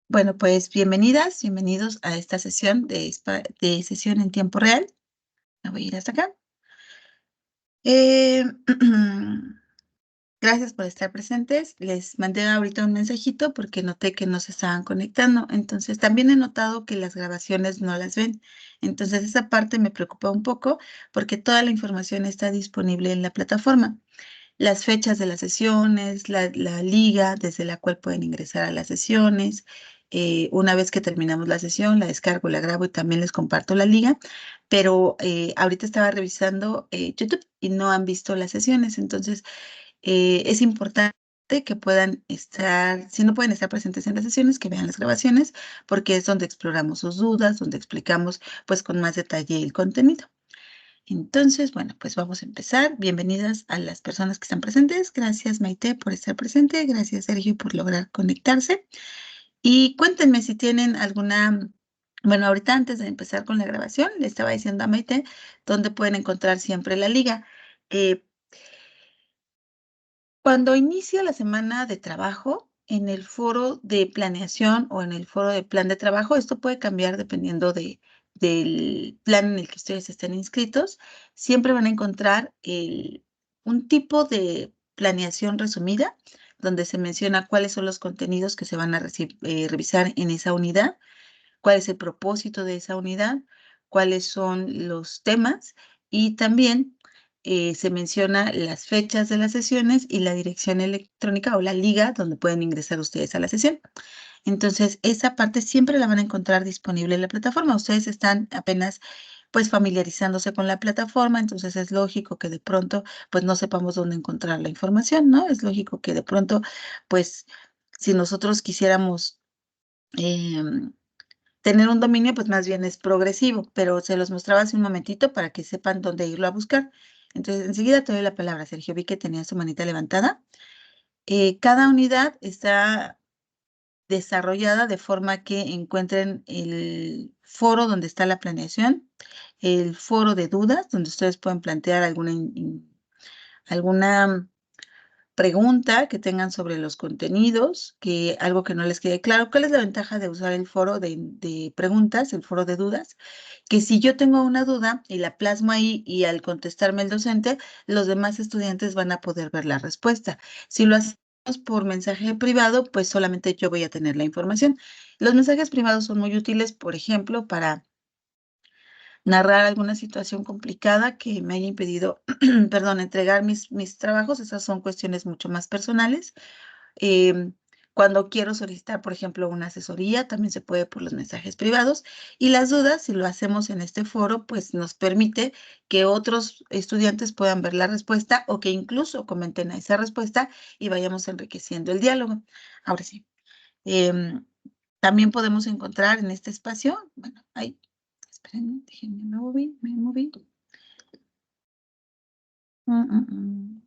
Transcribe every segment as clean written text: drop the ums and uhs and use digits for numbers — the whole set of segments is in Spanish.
Bueno, pues bienvenidas, bienvenidos a esta sesión de sesión en tiempo real. Me voy a ir hasta acá. Eh, Gracias por estar presentes. Les mandé ahorita un mensajito porque noté que no se estaban conectando. Entonces, también he notado que las grabaciones no las ven. Entonces, esa parte me preocupa un poco porque toda la información está disponible en la plataforma. Las fechas de las sesiones, la liga desde la cual pueden ingresar a las sesiones. Una vez que terminamos la sesión, la descargo, la grabo y también les comparto la liga. Pero ahorita estaba revisando YouTube y no han visto las sesiones. Entonces, es importante que puedan estar, si no pueden estar presentes en las sesiones, que vean las grabaciones, porque es donde exploramos sus dudas, donde explicamos pues con más detalle el contenido. Entonces, bueno, pues vamos a empezar. Bienvenidas a las personas que están presentes. Gracias, Maite, por estar presente. Gracias, Sergio, por lograr conectarse. Y cuéntenme si tienen alguna, bueno, ahorita antes de empezar con la grabación, le estaba diciendo a Maite dónde pueden encontrar siempre la liga. Eh, Cuando inicia la semana de trabajo, en el foro de planeación o en el foro de plan de trabajo, esto puede cambiar dependiendo del plan en el que ustedes estén inscritos, siempre van a encontrar un tipo de planeación resumida, donde se menciona cuáles son los contenidos que se van a revisar en esa unidad, cuál es el propósito de esa unidad, cuáles son los temas y también se menciona las fechas de las sesiones y la dirección electrónica o la liga donde pueden ingresar ustedes a la sesión. Entonces, esa parte siempre la van a encontrar disponible en la plataforma. Ustedes están apenas pues familiarizándose con la plataforma, entonces es lógico que de pronto pues no sepamos dónde encontrar la información, ¿no? Es lógico que de pronto pues si nosotros quisiéramos tener un dominio, pues más bien es progresivo, pero se los mostraba hace un momentito para que sepan dónde irlo a buscar. Entonces, enseguida te doy la palabra, Sergio. Vi que tenía su manita levantada. Cada unidad está desarrollada de forma que encuentren el foro donde está la planeación, el foro de dudas, donde ustedes pueden plantear alguna pregunta que tengan sobre los contenidos, que algo que no les quede claro. ¿Cuál es la ventaja de usar el foro de preguntas, el foro de dudas? Que si yo tengo una duda y la plasmo ahí y al contestarme el docente, los demás estudiantes van a poder ver la respuesta. Si lo hacemos por mensaje privado, pues solamente yo voy a tener la información. Los mensajes privados son muy útiles, por ejemplo, para narrar alguna situación complicada que me haya impedido, perdón, entregar mis trabajos. Esas son cuestiones mucho más personales. Em, Cuando quiero solicitar, por ejemplo, una asesoría, también se puede por los mensajes privados. Y las dudas, si lo hacemos en este foro, pues nos permite que otros estudiantes puedan ver la respuesta o que incluso comenten a esa respuesta y vayamos enriqueciendo el diálogo. Ahora sí. em, También podemos encontrar en este espacio, bueno, ahí, esperen, déjenme, me moví. Mm,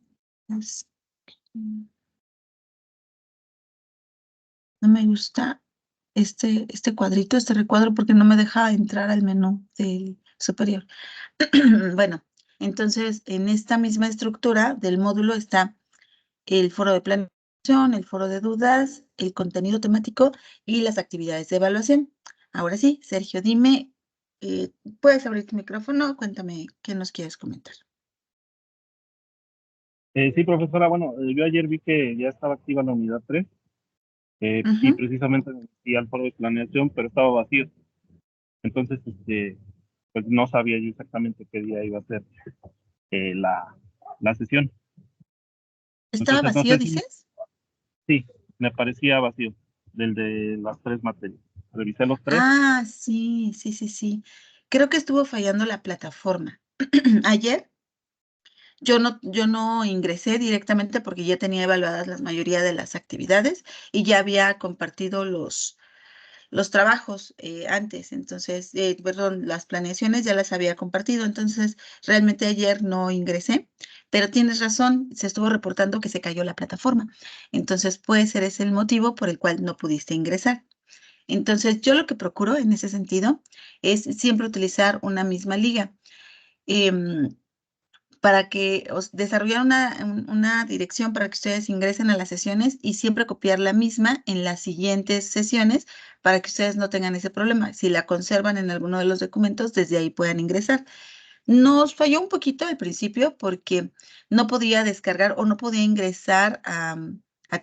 mm, es- mm, no me gusta este cuadrito, este recuadro, porque no me deja entrar al menú del superior. Bueno, entonces en esta misma estructura del módulo está el foro de planeación, el foro de dudas, el contenido temático y las actividades de evaluación. Ahora sí, Sergio, dime, eh, ¿puedes abrir tu micrófono? Cuéntame qué nos quieres comentar. Sí, profesora, bueno, yo ayer vi que ya estaba activa la unidad 3 y Ujú. precisamente me metí al foro de planeación, pero estaba vacío. Entonces, pues no sabía yo exactamente qué día iba a ser eh, la, la sesión. ¿Estaba Entonces, no vacío, sé si, dices? sí, me parecía vacío, del de las tres materias. Revisé los tres. Ah, sí, sí, sí, sí. Creo que estuvo fallando la plataforma. Ayer yo no ingresé directamente porque ya tenía evaluadas la mayoría de las actividades y ya había compartido los trabajos antes. Entonces, perdón, las planeaciones ya las había compartido. Entonces, realmente ayer no ingresé, pero tienes razón, se estuvo reportando que se cayó la plataforma. Entonces, puede ser ese el motivo por el cual no pudiste ingresar. Entonces, yo lo que procuro en ese sentido es siempre utilizar una misma liga. Em, para que desarrollar una dirección para que ustedes ingresen a las sesiones y siempre copiar la misma en las siguientes sesiones para que ustedes no tengan ese problema. Si la conservan en alguno de los documentos, desde ahí puedan ingresar. Nos falló un poquito al principio porque no podía descargar o no podía ingresar a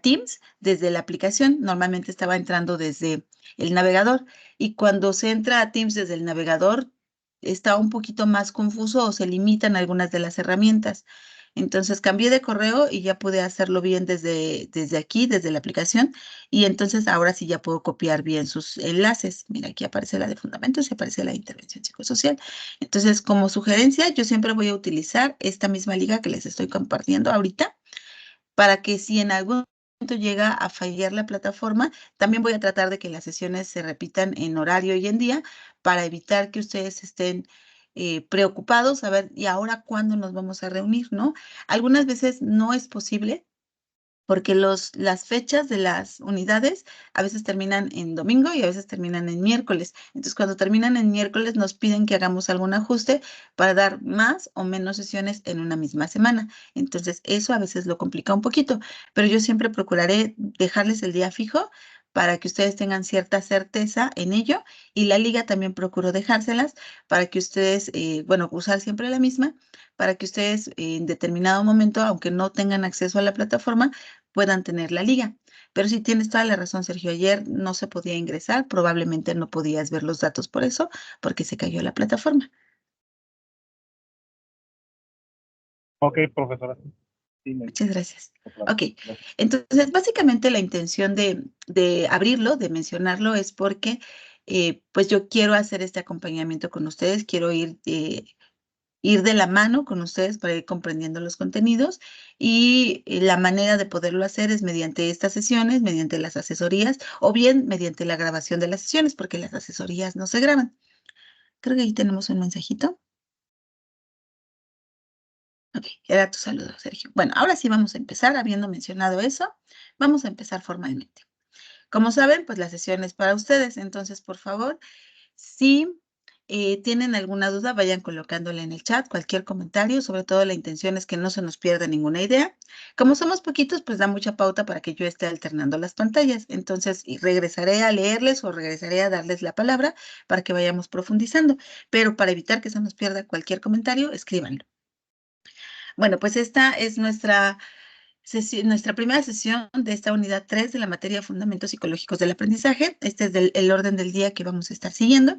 Teams desde la aplicación. Normalmente estaba entrando desde el navegador y cuando se entra a Teams desde el navegador está un poquito más confuso o se limitan algunas de las herramientas. Entonces cambié de correo y ya pude hacerlo bien desde aquí, desde la aplicación. Y entonces ahora sí ya puedo copiar bien sus enlaces. Mira, aquí aparece la de fundamentos y aparece la de intervención psicosocial. Entonces, como sugerencia, yo siempre voy a utilizar esta misma liga que les estoy compartiendo ahorita para que si en algún momento llega a fallar la plataforma, también voy a tratar de que las sesiones se repitan en horario y en día para evitar que ustedes estén preocupados a ver, ¿y ahora cuándo nos vamos a reunir, no? Algunas veces no es posible porque las fechas de las unidades a veces terminan en domingo y a veces terminan en miércoles. Entonces, cuando terminan en miércoles, nos piden que hagamos algún ajuste para dar más o menos sesiones en una misma semana. Entonces, eso a veces lo complica un poquito, pero yo siempre procuraré dejarles el día fijo para que ustedes tengan cierta certeza en ello y la liga también procuro dejárselas para que ustedes, bueno, usar siempre la misma, para que ustedes en determinado momento, aunque no tengan acceso a la plataforma, puedan tener la liga. Pero sí tienes toda la razón, Sergio. Ayer no se podía ingresar, probablemente no podías ver los datos por eso, porque se cayó la plataforma. Ok, profesora. Sí, Muchas gracias. claro. Ok, Gracias. entonces básicamente la intención de abrirlo, de mencionarlo, es porque pues yo quiero hacer este acompañamiento con ustedes, quiero ir de la mano con ustedes para ir comprendiendo los contenidos y la manera de poderlo hacer es mediante estas sesiones, mediante las asesorías o bien mediante la grabación de las sesiones, porque las asesorías no se graban. Creo que ahí tenemos un mensajito. Ok, era tu saludo, Sergio. Bueno, ahora sí vamos a empezar, habiendo mencionado eso, vamos a empezar formalmente. Como saben, pues la sesión es para ustedes, entonces, por favor, si tienen alguna duda, vayan colocándola en el chat, cualquier comentario, sobre todo la intención es que no se nos pierda ninguna idea. Como somos poquitos, pues da mucha pauta para que yo esté alternando las pantallas. Entonces, regresaré a leerles o regresaré a darles la palabra para que vayamos profundizando. Pero para evitar que se nos pierda cualquier comentario, escríbanlo. Bueno, pues esta es nuestra primera sesión de esta unidad 3 de la materia Fundamentos Psicológicos del Aprendizaje. Este es el orden del día que vamos a estar siguiendo.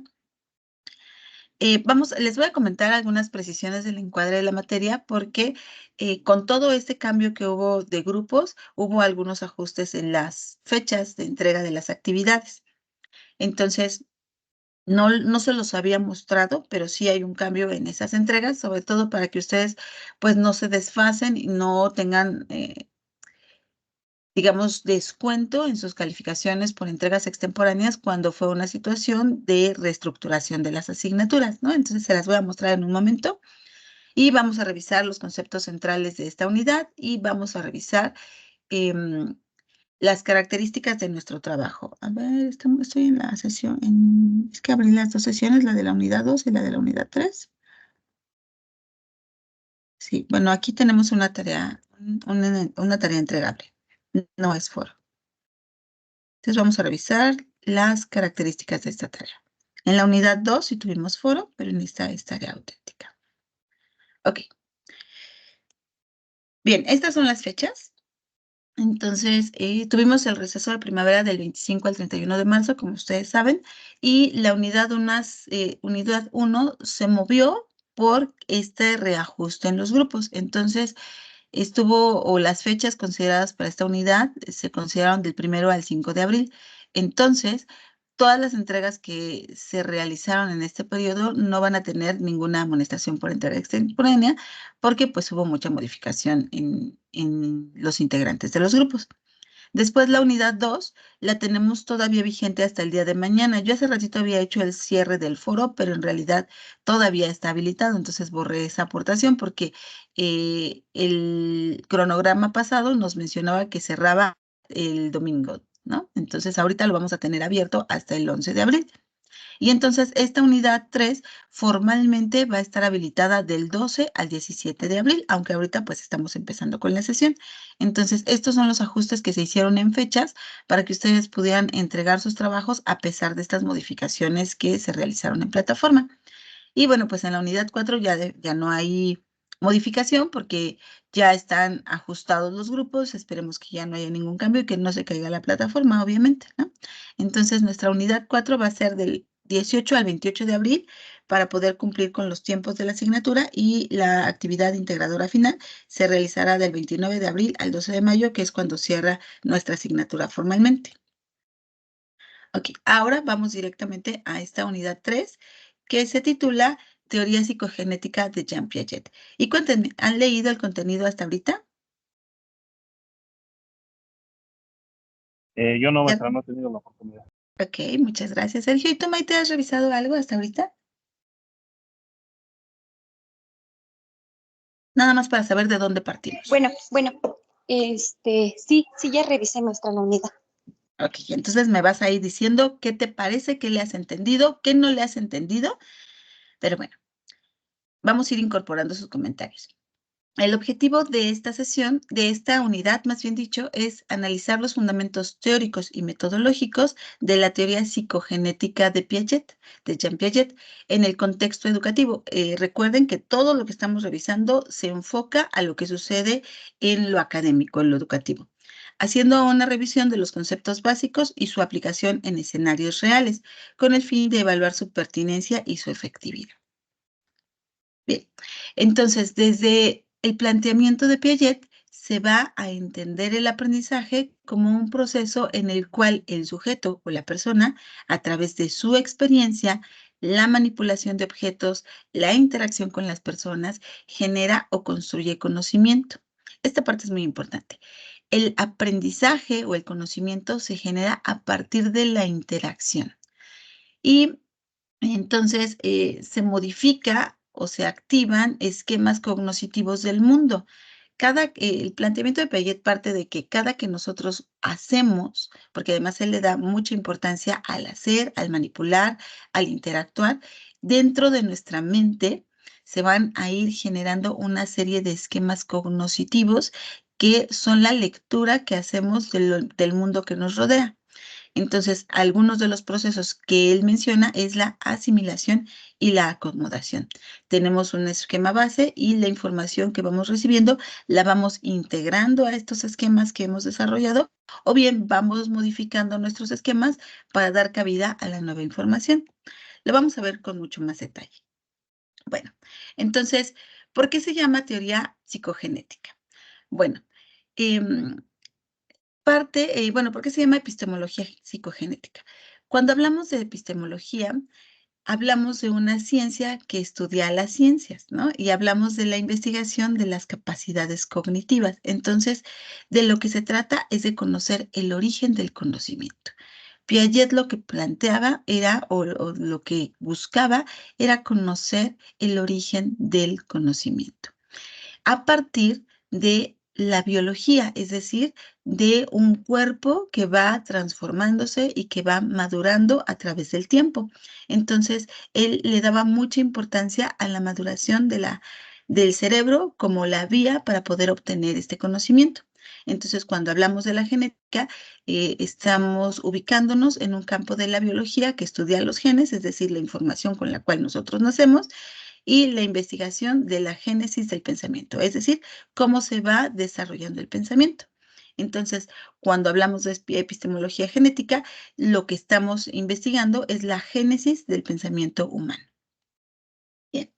Les voy a comentar algunas precisiones del encuadre de la materia porque con todo este cambio que hubo de grupos, hubo algunos ajustes en las fechas de entrega de las actividades. Entonces, no se los había mostrado, pero sí hay un cambio en esas entregas, sobre todo para que ustedes pues no se desfasen y no tengan digamos, descuento en sus calificaciones por entregas extemporáneas cuando fue una situación de reestructuración de las asignaturas, ¿no? Entonces se las voy a mostrar en un momento y vamos a revisar los conceptos centrales de esta unidad y vamos a revisar las características de nuestro trabajo. A ver, estoy en la sesión, es que abrí las dos sesiones, la de la unidad 2 y la de la unidad 3. Sí, bueno, aquí tenemos una tarea, una tarea entregable, no es foro. Entonces vamos a revisar las características de esta tarea. En la unidad 2 sí tuvimos foro, pero en esta es tarea auténtica. Ok. Bien, estas son las fechas. Entonces, tuvimos el receso de primavera del 25 al 31 de marzo, como ustedes saben, y la unidad 1 se movió por este reajuste en los grupos. Entonces, o las fechas consideradas para esta unidad se consideraron del 1 al 5 de abril. Entonces, todas las entregas que se realizaron en este periodo no van a tener ninguna amonestación por entrega extemporánea porque pues hubo mucha modificación en los integrantes de los grupos. Después la unidad 2 la tenemos todavía vigente hasta el día de mañana. Yo hace ratito había hecho el cierre del foro, pero en realidad todavía está habilitado, entonces borré esa aportación porque el cronograma pasado nos mencionaba que cerraba el domingo, ¿no? Entonces ahorita lo vamos a tener abierto hasta el 11 de abril. Y entonces esta unidad 3 formalmente va a estar habilitada del 12 al 17 de abril, aunque ahorita pues estamos empezando con la sesión. Entonces, estos son los ajustes que se hicieron en fechas para que ustedes pudieran entregar sus trabajos a pesar de estas modificaciones que se realizaron en plataforma. Y bueno, pues en la unidad 4 ya no hay modificación porque ya están ajustados los grupos. Esperemos que ya no haya ningún cambio y que no se caiga la plataforma, obviamente, ¿no? Entonces, nuestra unidad 4 va a ser del 18 al 28 de abril para poder cumplir con los tiempos de la asignatura, y la actividad integradora final se realizará del 29 de abril al 12 de mayo, que es cuando cierra nuestra asignatura formalmente. Ok, ahora vamos directamente a esta unidad 3, que se titula Teoría psicogenética de Jean Piaget. Y cuéntenme, ¿han leído el contenido hasta ahorita? Yo no, Ya. maestra, no he tenido la oportunidad. Ok, muchas gracias, Sergio. ¿Y tú, Maite, has revisado algo hasta ahorita? Nada más para saber de dónde partimos. Bueno, sí, ya revisé, maestra, la unidad. Ok, entonces me vas a ir diciendo qué te parece, qué le has entendido, qué no le has entendido. Pero bueno, vamos a ir incorporando sus comentarios. El objetivo de esta sesión, de esta unidad, más bien dicho, es analizar los fundamentos teóricos y metodológicos de la teoría psicogenética de Piaget, de Jean Piaget, en el contexto educativo. Recuerden que todo lo que estamos revisando se enfoca a lo que sucede en lo académico, en lo educativo, haciendo una revisión de los conceptos básicos y su aplicación en escenarios reales, con el fin de evaluar su pertinencia y su efectividad. Bien, entonces desde el planteamiento de Piaget se va a entender el aprendizaje como un proceso en el cual el sujeto o la persona, a través de su experiencia, la manipulación de objetos, la interacción con las personas, genera o construye conocimiento. Esta parte es muy importante. El aprendizaje o el conocimiento se genera a partir de la interacción. Y entonces, se modifica o se activan esquemas cognitivos del mundo. El planteamiento de Piaget parte de que cada que nosotros hacemos, porque además él le da mucha importancia al hacer, al manipular, al interactuar, dentro de nuestra mente se van a ir generando una serie de esquemas cognitivos que son la lectura que hacemos del mundo que nos rodea. Entonces, algunos de los procesos que él menciona es la asimilación y la acomodación. Tenemos un esquema base y la información que vamos recibiendo la vamos integrando a estos esquemas que hemos desarrollado, o bien vamos modificando nuestros esquemas para dar cabida a la nueva información. Lo vamos a ver con mucho más detalle. Bueno, entonces, ¿por qué se llama teoría psicogenética? Bueno, ¿por qué se llama epistemología psicogenética? Cuando hablamos de epistemología, hablamos de una ciencia que estudia las ciencias, ¿no? Y hablamos de la investigación de las capacidades cognitivas. Entonces, de lo que se trata es de conocer el origen del conocimiento. Piaget lo que planteaba era, o lo que buscaba, era conocer el origen del conocimiento a partir de la biología, es decir, de un cuerpo que va transformándose y que va madurando a través del tiempo. Entonces, él le daba mucha importancia a la maduración del cerebro como la vía para poder obtener este conocimiento. Entonces, cuando hablamos de la genética, estamos ubicándonos en un campo de la biología que estudia los genes, es decir, la información con la cual nosotros nacemos, y la investigación de la génesis del pensamiento, es decir, cómo se va desarrollando el pensamiento. Entonces, cuando hablamos de epistemología genética, lo que estamos investigando es la génesis del pensamiento humano. Bien.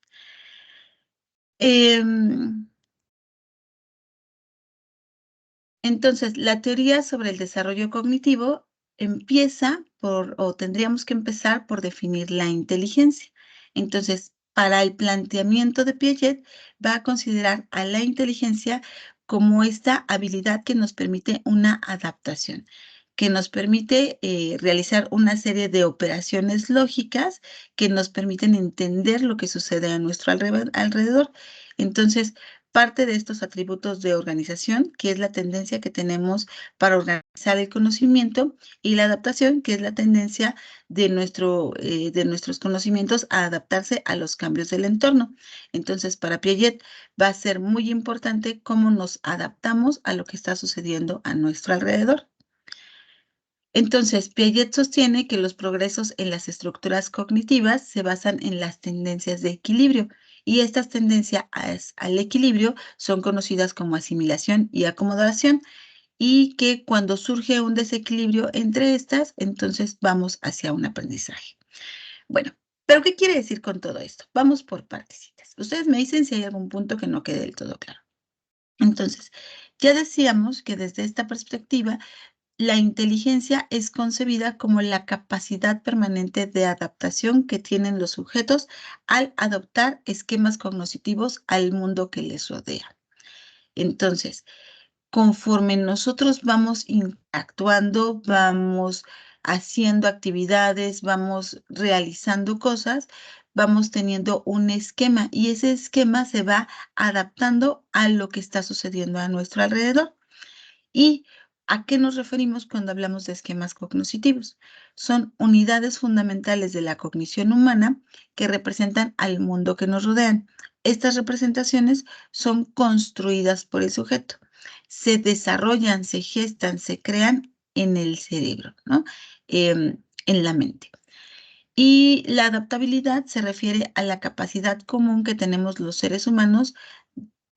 Entonces, la teoría sobre el desarrollo cognitivo empieza o tendríamos que empezar por definir la inteligencia. Entonces, para el planteamiento de Piaget, va a considerar a la inteligencia como esta habilidad que nos permite una adaptación, que nos permite realizar una serie de operaciones lógicas que nos permiten entender lo que sucede a nuestro alrededor. Entonces, parte de estos atributos de organización, que es la tendencia que tenemos para organizar el conocimiento, y la adaptación, que es la tendencia de nuestros conocimientos a adaptarse a los cambios del entorno. Entonces, para Piaget va a ser muy importante cómo nos adaptamos a lo que está sucediendo a nuestro alrededor. Entonces, Piaget sostiene que los progresos en las estructuras cognitivas se basan en las tendencias de equilibrio, y estas tendencias al equilibrio son conocidas como asimilación y acomodación, y que cuando surge un desequilibrio entre estas, entonces vamos hacia un aprendizaje. Bueno, pero ¿qué quiere decir con todo esto? Vamos por partecitas. Ustedes me dicen si hay algún punto que no quede del todo claro. Entonces, ya decíamos que desde esta perspectiva, la inteligencia es concebida como la capacidad permanente de adaptación que tienen los sujetos al adoptar esquemas cognitivos al mundo que les rodea. Entonces, conforme nosotros vamos interactuando, vamos haciendo actividades, vamos realizando cosas, vamos teniendo un esquema, y ese esquema se va adaptando a lo que está sucediendo a nuestro alrededor. ¿Y a qué nos referimos cuando hablamos de esquemas cognitivos? Son unidades fundamentales de la cognición humana que representan al mundo que nos rodean. Estas representaciones son construidas por el sujeto, se desarrollan, se gestan, se crean en el cerebro, ¿no? En la mente. Y la adaptabilidad se refiere a la capacidad común que tenemos los seres humanos,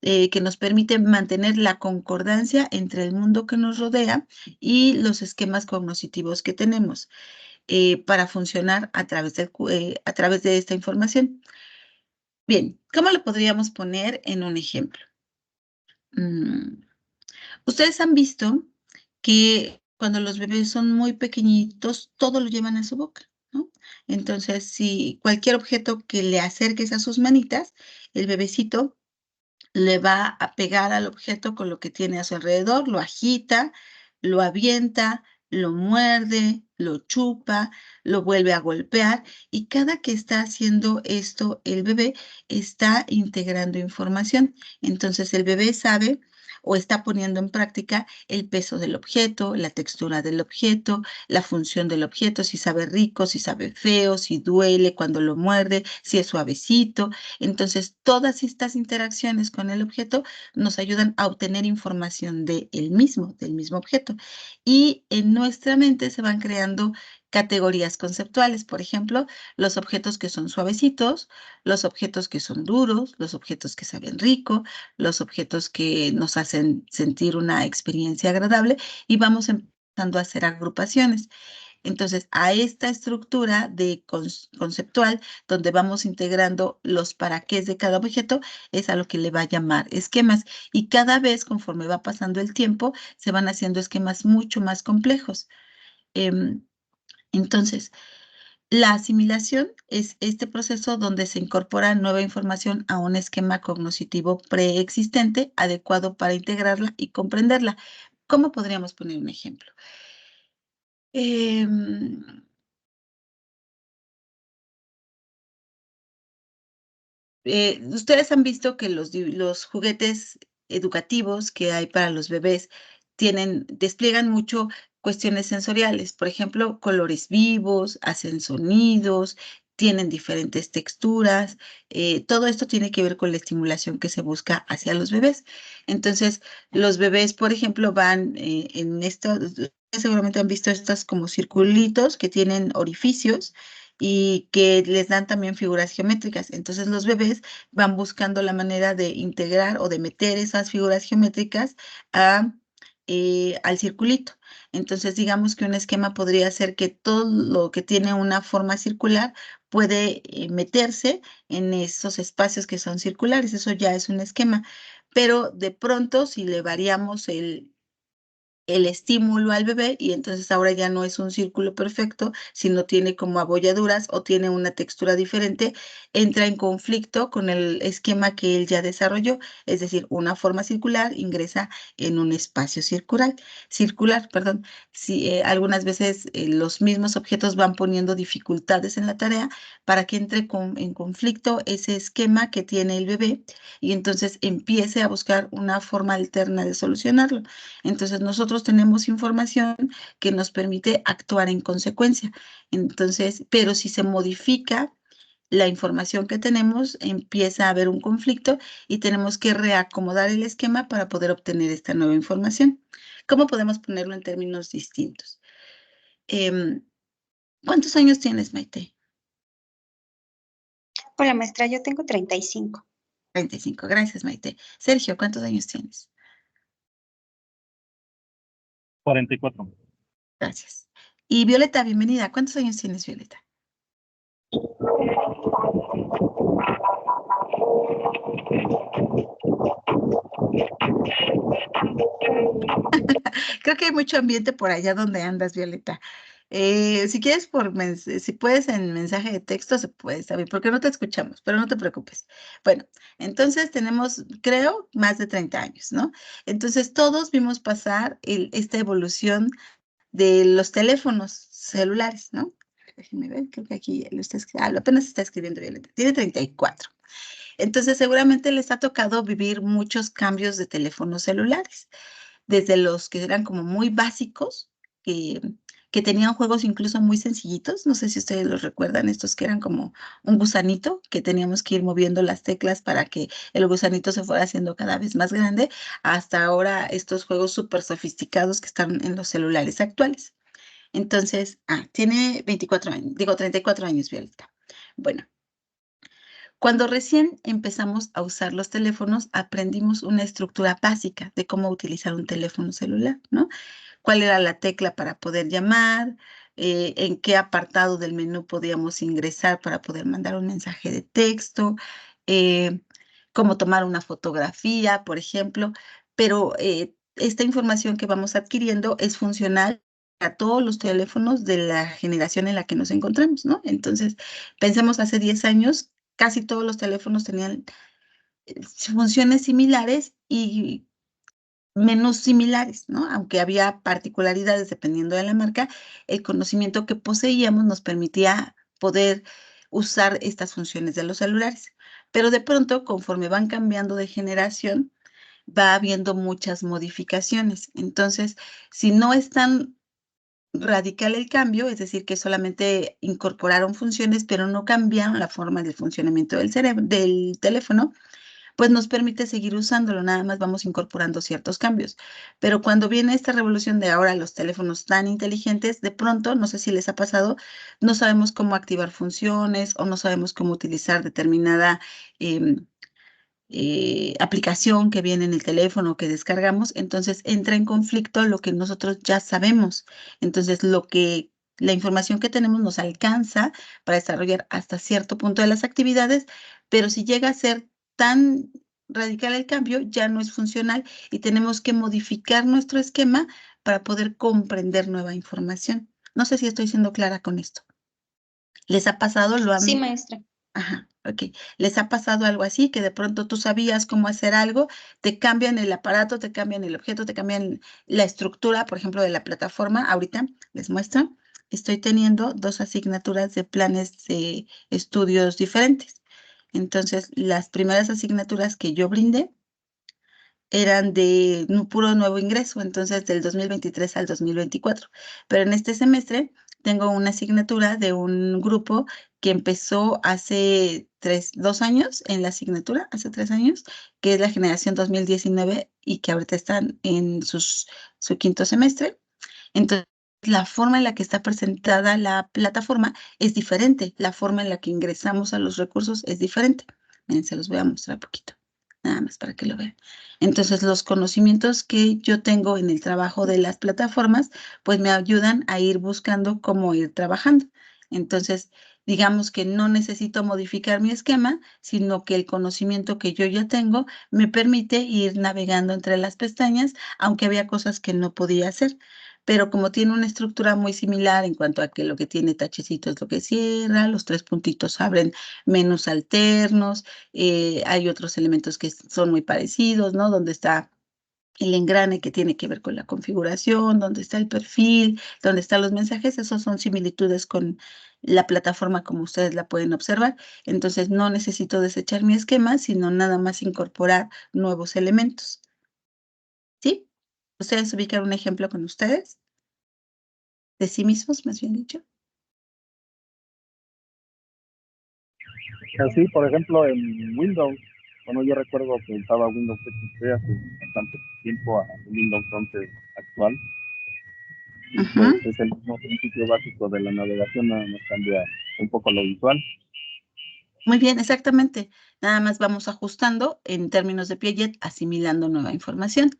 que nos permite mantener la concordancia entre el mundo que nos rodea y los esquemas cognitivos que tenemos, para funcionar a través de esta información. Bien, ¿cómo lo podríamos poner en un ejemplo? Ustedes han visto que cuando los bebés son muy pequeñitos, todo lo llevan a su boca, ¿no? Entonces, si cualquier objeto que le acerques a sus manitas, el bebecito le va a pegar al objeto con lo que tiene a su alrededor, lo agita, lo avienta, lo muerde, lo chupa, lo vuelve a golpear, y cada que está haciendo esto, el bebé está integrando información. Entonces el bebé sabe o está poniendo en práctica el peso del objeto, la textura del objeto, la función del objeto, si sabe rico, si sabe feo, si duele cuando lo muerde, si es suavecito. Entonces, todas estas interacciones con el objeto nos ayudan a obtener información del mismo objeto. Y en nuestra mente se van creando categorías conceptuales. Por ejemplo, los objetos que son suavecitos, los objetos que son duros, los objetos que saben rico, los objetos que nos hacen sentir una experiencia agradable, y vamos empezando a hacer agrupaciones. Entonces, a esta estructura conceptual, donde vamos integrando los para qué de cada objeto, es a lo que le va a llamar esquemas. Y cada vez, conforme va pasando el tiempo, se van haciendo esquemas mucho más complejos. Entonces, la asimilación es este proceso donde se incorpora nueva información a un esquema cognitivo preexistente, adecuado para integrarla y comprenderla. ¿Cómo podríamos poner un ejemplo? Ustedes han visto que los juguetes educativos que hay para los bebés despliegan mucho cuestiones sensoriales. Por ejemplo, colores vivos, hacen sonidos, tienen diferentes texturas. Todo esto tiene que ver con la estimulación que se busca hacia los bebés. Entonces, los bebés, por ejemplo, van en esto, ustedes seguramente han visto estas como circulitos que tienen orificios y que les dan también figuras geométricas. Entonces los bebés van buscando la manera de integrar o de meter esas figuras geométricas al circulito. Entonces, digamos que un esquema podría ser que todo lo que tiene una forma circular puede meterse en esos espacios que son circulares. Eso ya es un esquema. Pero de pronto, si le variamos el estímulo al bebé y entonces ahora ya no es un círculo perfecto, sino tiene como abolladuras o tiene una textura diferente, entra en conflicto con el esquema que él ya desarrolló, es decir, una forma circular ingresa en un espacio circular, perdón. Si, algunas veces los mismos objetos van poniendo dificultades en la tarea para que entre en conflicto ese esquema que tiene el bebé y entonces empiece a buscar una forma alterna de solucionarlo. Entonces, nosotros tenemos información que nos permite actuar en consecuencia. Entonces, pero si se modifica la información que tenemos, empieza a haber un conflicto y tenemos que reacomodar el esquema para poder obtener esta nueva información. ¿Cómo podemos ponerlo en términos distintos? ¿Cuántos años tienes, Maite? Hola, maestra, yo tengo 35. 35. Gracias, Maite. Sergio, ¿cuántos años tienes? 44. Gracias. Y Violeta, bienvenida. ¿Cuántos años tienes, Violeta? Creo que hay mucho ambiente por allá donde andas, Violeta. Si quieres, si puedes en mensaje de texto, se puede, saber, porque no te escuchamos, pero no te preocupes. Bueno, entonces tenemos, creo, más de 30 años, ¿no? Entonces todos vimos pasar esta evolución de los teléfonos celulares, ¿no? Déjenme ver, creo que aquí apenas está escribiendo Violeta. Tiene 34. Entonces seguramente les ha tocado vivir muchos cambios de teléfonos celulares desde los que eran como muy básicos, que, que tenían juegos incluso muy sencillitos. No sé si ustedes los recuerdan, estos que eran como un gusanito, que teníamos que ir moviendo las teclas para que el gusanito se fuera haciendo cada vez más grande, hasta ahora estos juegos súper sofisticados que están en los celulares actuales. Entonces, tiene 24 años, digo 34 años, Violeta. Bueno, cuando recién empezamos a usar los teléfonos, aprendimos una estructura básica de cómo utilizar un teléfono celular, ¿no? Cuál era la tecla para poder llamar, en qué apartado del menú podíamos ingresar para poder mandar un mensaje de texto, eh, cómo tomar una fotografía, por ejemplo, pero esta información que vamos adquiriendo es funcional a todos los teléfonos de la generación en la que nos encontramos, ¿no? Entonces, pensemos hace 10 años, casi todos los teléfonos tenían funciones similares y menús similares, ¿no? Aunque había particularidades dependiendo de la marca, el conocimiento que poseíamos nos permitía poder usar estas funciones de los celulares. Pero de pronto, conforme van cambiando de generación, va habiendo muchas modificaciones. Entonces, si no es tan radical el cambio, es decir, que solamente incorporaron funciones, pero no cambiaron la forma de funcionamiento del cerebro, del teléfono, pues nos permite seguir usándolo, nada más vamos incorporando ciertos cambios. Pero cuando viene esta revolución de ahora los teléfonos tan inteligentes, de pronto, no sé si les ha pasado, no sabemos cómo activar funciones o no sabemos cómo utilizar determinada aplicación que viene en el teléfono que descargamos, entonces entra en conflicto lo que nosotros ya sabemos. Entonces, la información que tenemos nos alcanza para desarrollar hasta cierto punto de las actividades, pero si llega a ser tan radical el cambio, ya no es funcional y tenemos que modificar nuestro esquema para poder comprender nueva información. No sé si estoy siendo clara con esto. ¿Les ha pasado? Sí, maestra. Ajá, ok. ¿Les ha pasado algo así, que de pronto tú sabías cómo hacer algo, te cambian el aparato, te cambian el objeto, te cambian la estructura, por ejemplo, de la plataforma? Ahorita les muestro. Estoy teniendo 2 asignaturas de planes de estudios diferentes. Entonces, las primeras asignaturas que yo brindé eran de puro nuevo ingreso, entonces del 2023 al 2024. Pero en este semestre tengo una asignatura de un grupo que empezó hace 2 años en la asignatura, hace 3 años, que es la generación 2019 y que ahorita están en su quinto semestre. Entonces, la forma en la que está presentada la plataforma es diferente, la forma en la que ingresamos a los recursos es diferente. Miren, se los voy a mostrar poquito, nada más para que lo vean. Entonces, los conocimientos que yo tengo en el trabajo de las plataformas, pues me ayudan a ir buscando cómo ir trabajando. Entonces, digamos que no necesito modificar mi esquema, sino que el conocimiento que yo ya tengo me permite ir navegando entre las pestañas, aunque había cosas que no podía hacer. Pero como tiene una estructura muy similar en cuanto a que lo que tiene tachecito es lo que cierra, los tres puntitos abren menús alternos, hay otros elementos que son muy parecidos, ¿no? Donde está el engrane que tiene que ver con la configuración, donde está el perfil, donde están los mensajes, esos son similitudes con la plataforma como ustedes la pueden observar. Entonces no necesito desechar mi esquema, sino nada más incorporar nuevos elementos. ¿Sí? ¿Ustedes ubican un ejemplo con ustedes? De sí mismos, más bien dicho. Así, por ejemplo, en Windows, bueno, yo recuerdo que usaba Windows XP hace bastante tiempo a Windows 11 actual, y Ajá. pues es el mismo principio básico de la navegación, nada más cambia un poco lo visual. Muy bien, exactamente. Nada más vamos ajustando en términos de Piaget, asimilando nueva información.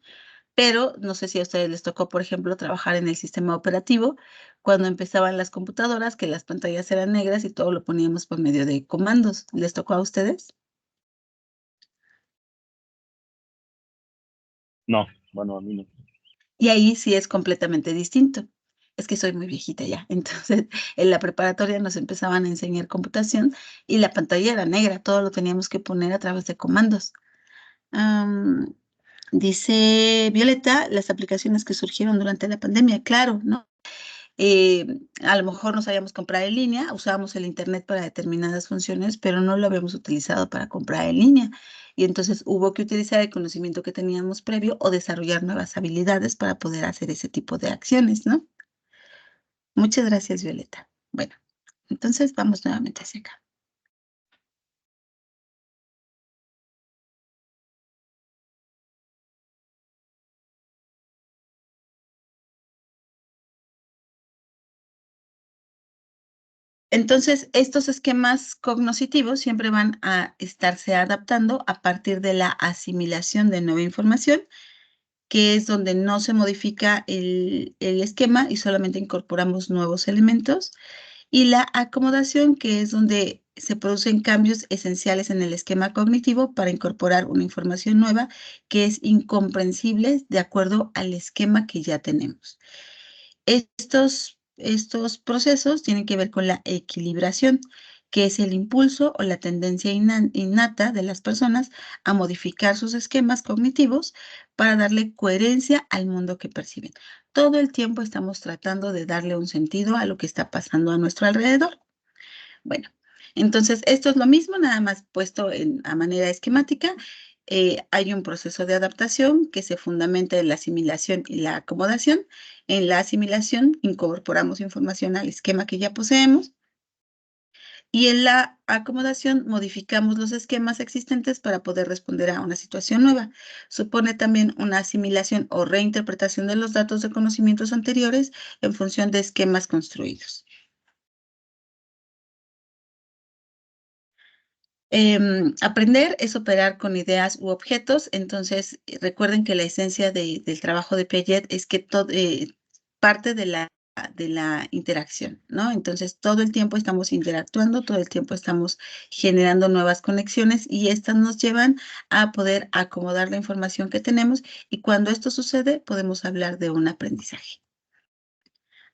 Pero no sé si a ustedes les tocó, por ejemplo, trabajar en el sistema operativo cuando empezaban las computadoras, que las pantallas eran negras y todo lo poníamos por medio de comandos. ¿Les tocó a ustedes? No, bueno, a mí no. Y ahí sí es completamente distinto. Es que soy muy viejita ya. Entonces, en la preparatoria nos empezaban a enseñar computación y la pantalla era negra, todo lo teníamos que poner a través de comandos. Am, Dice Violeta, las aplicaciones que surgieron durante la pandemia, claro, ¿no? A lo mejor no sabíamos comprar en línea, usábamos el Internet para determinadas funciones, pero no lo habíamos utilizado para comprar en línea. Y entonces hubo que utilizar el conocimiento que teníamos previo o desarrollar nuevas habilidades para poder hacer ese tipo de acciones, ¿no? Muchas gracias, Violeta. Bueno, entonces vamos nuevamente hacia acá. Entonces, estos esquemas cognitivos siempre van a estarse adaptando a partir de la asimilación de nueva información, que es donde no se modifica el esquema y solamente incorporamos nuevos elementos, y la acomodación, que es donde se producen cambios esenciales en el esquema cognitivo para incorporar una información nueva que es incomprensible de acuerdo al esquema que ya tenemos. Estos procesos tienen que ver con la equilibración, que es el impulso o la tendencia innata de las personas a modificar sus esquemas cognitivos para darle coherencia al mundo que perciben. Todo el tiempo estamos tratando de darle un sentido a lo que está pasando a nuestro alrededor. Bueno, entonces esto es lo mismo, nada más puesto a manera esquemática. Hay un proceso de adaptación que se fundamenta en la asimilación y la acomodación. En la asimilación incorporamos información al esquema que ya poseemos y en la acomodación modificamos los esquemas existentes para poder responder a una situación nueva. Supone también una asimilación o reinterpretación de los datos de conocimientos anteriores en función de esquemas construidos. Aprender es operar con ideas u objetos, entonces recuerden que la esencia del trabajo de Piaget es que todo parte de la interacción, ¿no? Entonces todo el tiempo estamos interactuando, todo el tiempo estamos generando nuevas conexiones y estas nos llevan a poder acomodar la información que tenemos y cuando esto sucede podemos hablar de un aprendizaje.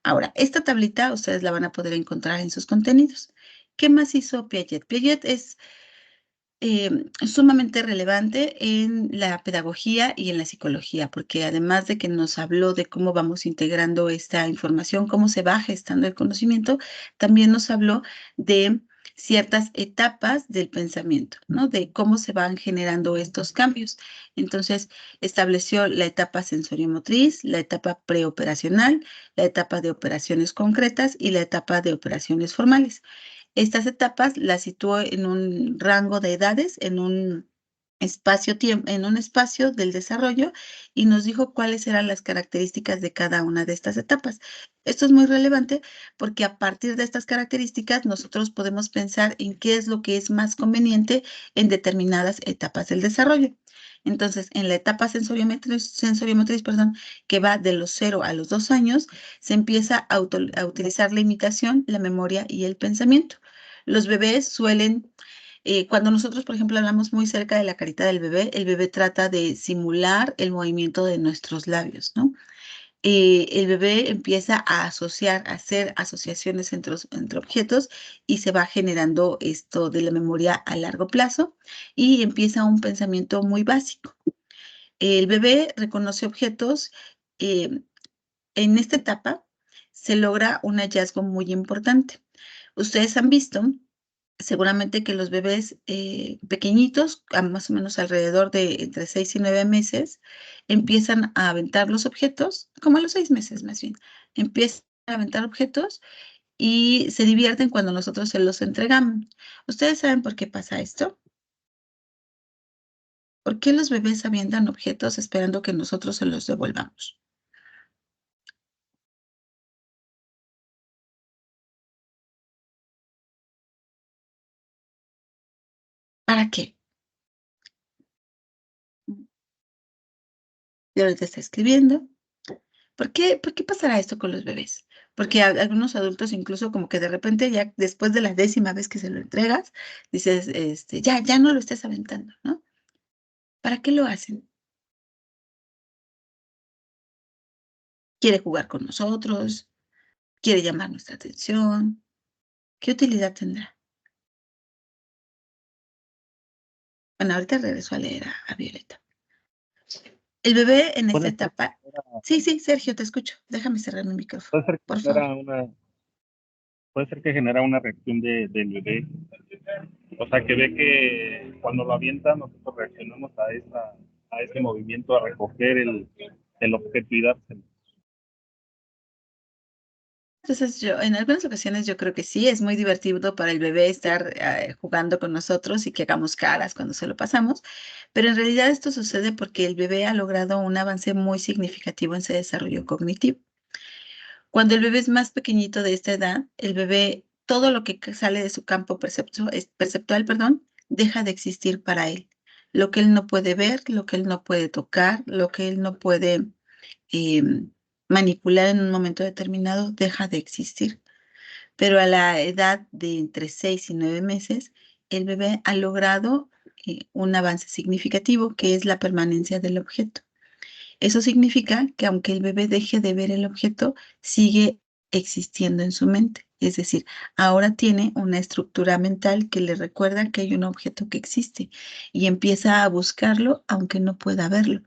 Ahora, esta tablita ustedes la van a poder encontrar en sus contenidos. ¿Qué más hizo Piaget? Piaget es sumamente relevante en la pedagogía y en la psicología, porque además de que nos habló de cómo vamos integrando esta información, cómo se va gestando el conocimiento, también nos habló de ciertas etapas del pensamiento, ¿no? De cómo se van generando estos cambios. Entonces, estableció la etapa sensoriomotriz, la etapa preoperacional, la etapa de operaciones concretas y la etapa de operaciones formales. Estas etapas las situó en un rango de edades, en un espacio del desarrollo y nos dijo cuáles eran las características de cada una de estas etapas. Esto es muy relevante porque a partir de estas características nosotros podemos pensar en qué es lo que es más conveniente en determinadas etapas del desarrollo. Entonces, en la etapa sensoriomotriz, perdón, que va de los 0 a los 2 años, se empieza a utilizar la imitación, la memoria y el pensamiento. Los bebés suelen, cuando nosotros, por ejemplo, hablamos muy cerca de la carita del bebé, el bebé trata de simular el movimiento de nuestros labios, ¿no? El bebé empieza a asociar, a hacer asociaciones entre objetos y se va generando esto de la memoria a largo plazo y empieza un pensamiento muy básico. El bebé reconoce objetos. eh, en esta etapa se logra un hallazgo muy importante. Ustedes han visto seguramente que los bebés pequeñitos, más o menos alrededor de entre 6 y 9 meses, empiezan a aventar los objetos, como a los 6 meses más bien, empiezan a aventar objetos y se divierten cuando nosotros se los entregamos. ¿Ustedes saben por qué pasa esto? ¿Por qué los bebés avientan objetos esperando que nosotros se los devolvamos? ¿Para qué? Y ahorita está escribiendo. ¿Por qué pasará esto con los bebés? Porque algunos adultos incluso como que de repente ya después de la 10ª vez que se lo entregas, dices, ya no lo estés aventando, ¿no? ¿Para qué lo hacen? ¿Quiere jugar con nosotros? ¿Quiere llamar nuestra atención? ¿Qué utilidad tendrá? Bueno, ahorita regreso a leer a Violeta. El bebé en esta Puede ser, etapa. Sí, Sergio, te escucho. Déjame cerrar mi micrófono, puede ser que por favor. genera una reacción del bebé. O sea, que ve que cuando lo avienta, nosotros reaccionamos a ese movimiento, a recoger el objeto y dárselo. Entonces, en algunas ocasiones yo creo que sí, es muy divertido para el bebé estar jugando con nosotros y que hagamos caras cuando se lo pasamos, pero en realidad esto sucede porque el bebé ha logrado un avance muy significativo en su desarrollo cognitivo. Cuando el bebé es más pequeñito de esta edad, el bebé, todo lo que sale de su campo perceptual, perdón, deja de existir para él. Lo que él no puede ver, lo que él no puede tocar, lo que él no puede em, manipular en un momento determinado, deja de existir. Pero a la edad de entre 6 y 9 meses, el bebé ha logrado un avance significativo, que es la permanencia del objeto. Eso significa que aunque el bebé deje de ver el objeto, sigue existiendo en su mente. Es decir, ahora tiene una estructura mental que le recuerda que hay un objeto que existe y empieza a buscarlo aunque no pueda verlo.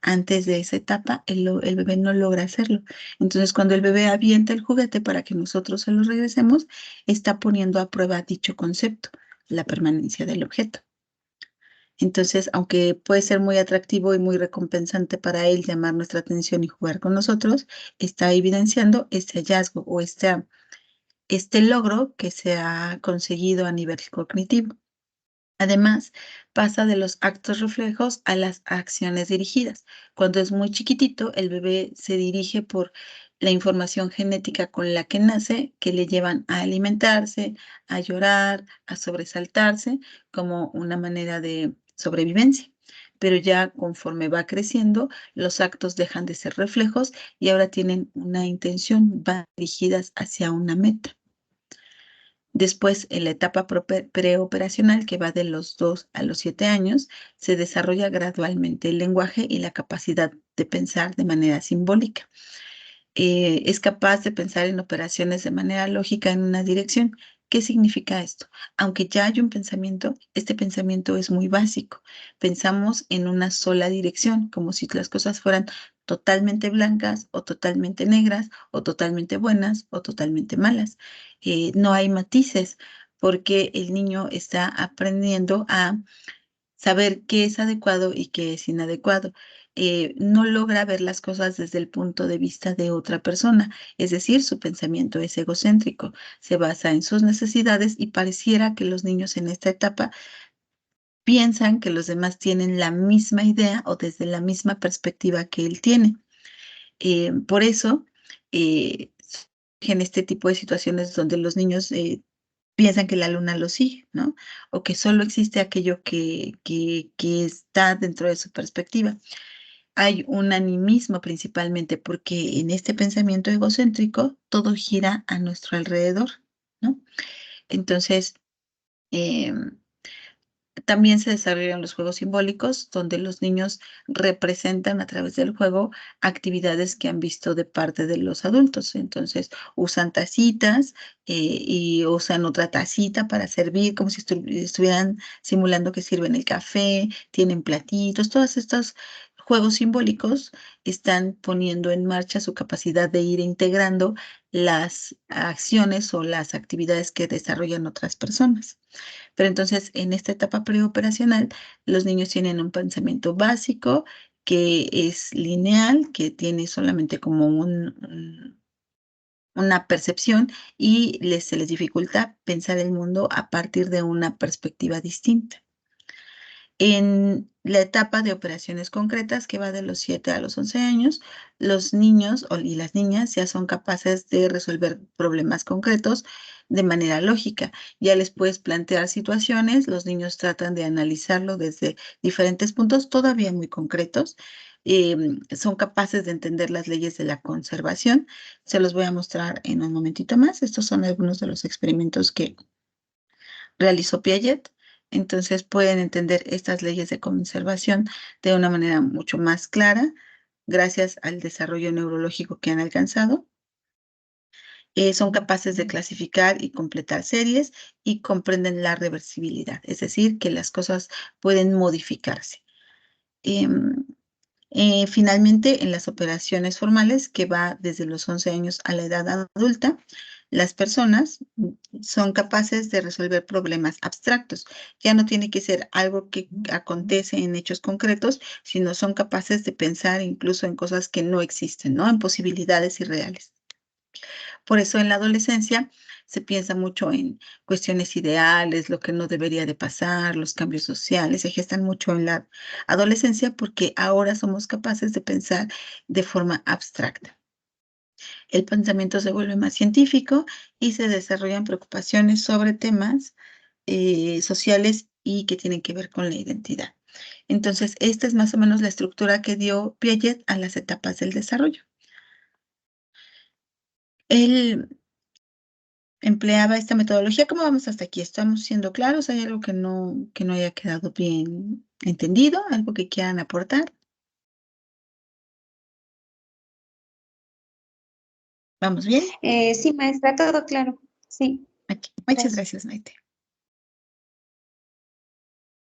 Antes de esa etapa, el bebé no logra hacerlo. Entonces, cuando el bebé avienta el juguete para que nosotros se lo regresemos, está poniendo a prueba dicho concepto, la permanencia del objeto. Entonces, aunque puede ser muy atractivo y muy recompensante para él llamar nuestra atención y jugar con nosotros, está evidenciando este hallazgo o este logro que se ha conseguido a nivel cognitivo. Además, pasa de los actos reflejos a las acciones dirigidas. Cuando es muy chiquitito, el bebé se dirige por la información genética con la que nace, que le llevan a alimentarse, a llorar, a sobresaltarse, como una manera de sobrevivencia. Pero ya conforme va creciendo, los actos dejan de ser reflejos y ahora tienen una intención, van dirigidas hacia una meta. Después, en la etapa preoperacional, que va de los 2 a los 7 años, se desarrolla gradualmente el lenguaje y la capacidad de pensar de manera simbólica. Es capaz de pensar en operaciones de manera lógica en una dirección. ¿Qué significa esto? Aunque ya hay un pensamiento, este pensamiento es muy básico. Pensamos en una sola dirección, como si las cosas fueran totalmente blancas o totalmente negras o totalmente buenas o totalmente malas. No hay matices porque el niño está aprendiendo a saber qué es adecuado y qué es inadecuado. No logra ver las cosas desde el punto de vista de otra persona, es decir, su pensamiento es egocéntrico, se basa en sus necesidades y pareciera que los niños en esta etapa piensan que los demás tienen la misma idea o desde la misma perspectiva que él tiene. Por eso, en este tipo de situaciones donde los niños piensan que la luna lo sigue, ¿no? O que solo existe aquello que está dentro de su perspectiva. Hay un animismo principalmente porque en este pensamiento egocéntrico todo gira a nuestro alrededor, ¿no? Entonces, también se desarrollan los juegos simbólicos, donde los niños representan a través del juego actividades que han visto de parte de los adultos. Entonces, usan tacitas y usan otra tacita para servir, como si estuvieran simulando que sirven el café, tienen platitos, todos estos juegos simbólicos están poniendo en marcha su capacidad de ir integrando las acciones o las actividades que desarrollan otras personas. Pero entonces, en esta etapa preoperacional, los niños tienen un pensamiento básico que es lineal, que tiene solamente como una percepción y se les dificulta pensar el mundo a partir de una perspectiva distinta. En la etapa de operaciones concretas, que va de los 7 a los 11 años, los niños y las niñas ya son capaces de resolver problemas concretos de manera lógica. Ya les puedes plantear situaciones, los niños tratan de analizarlo desde diferentes puntos, todavía muy concretos. Son capaces de entender las leyes de la conservación. Se los voy a mostrar en un momentito más. Estos son algunos de los experimentos que realizó Piaget. Entonces pueden entender estas leyes de conservación de una manera mucho más clara gracias al desarrollo neurológico que han alcanzado. Son capaces de clasificar y completar series y comprenden la reversibilidad, es decir, que las cosas pueden modificarse. Em, Finalmente, en las operaciones formales, que va desde los 11 años a la edad adulta, las personas son capaces de resolver problemas abstractos. Ya no tiene que ser algo que acontece en hechos concretos, sino son capaces de pensar incluso en cosas que no existen, ¿no? En posibilidades irreales. Por eso en la adolescencia se piensa mucho en cuestiones ideales, lo que no debería de pasar, los cambios sociales, se gestan mucho en la adolescencia porque ahora somos capaces de pensar de forma abstracta. El pensamiento se vuelve más científico y se desarrollan preocupaciones sobre temas sociales y que tienen que ver con la identidad. Entonces, esta es más o menos la estructura que dio Piaget a las etapas del desarrollo. Él empleaba esta metodología. ¿Cómo vamos hasta aquí? ¿Estamos siendo claros? ¿Hay algo que no haya quedado bien entendido? ¿Algo que quieran aportar? ¿Vamos bien? Sí, maestra, todo claro. Sí, Aquí. Muchas gracias. gracias, Maite.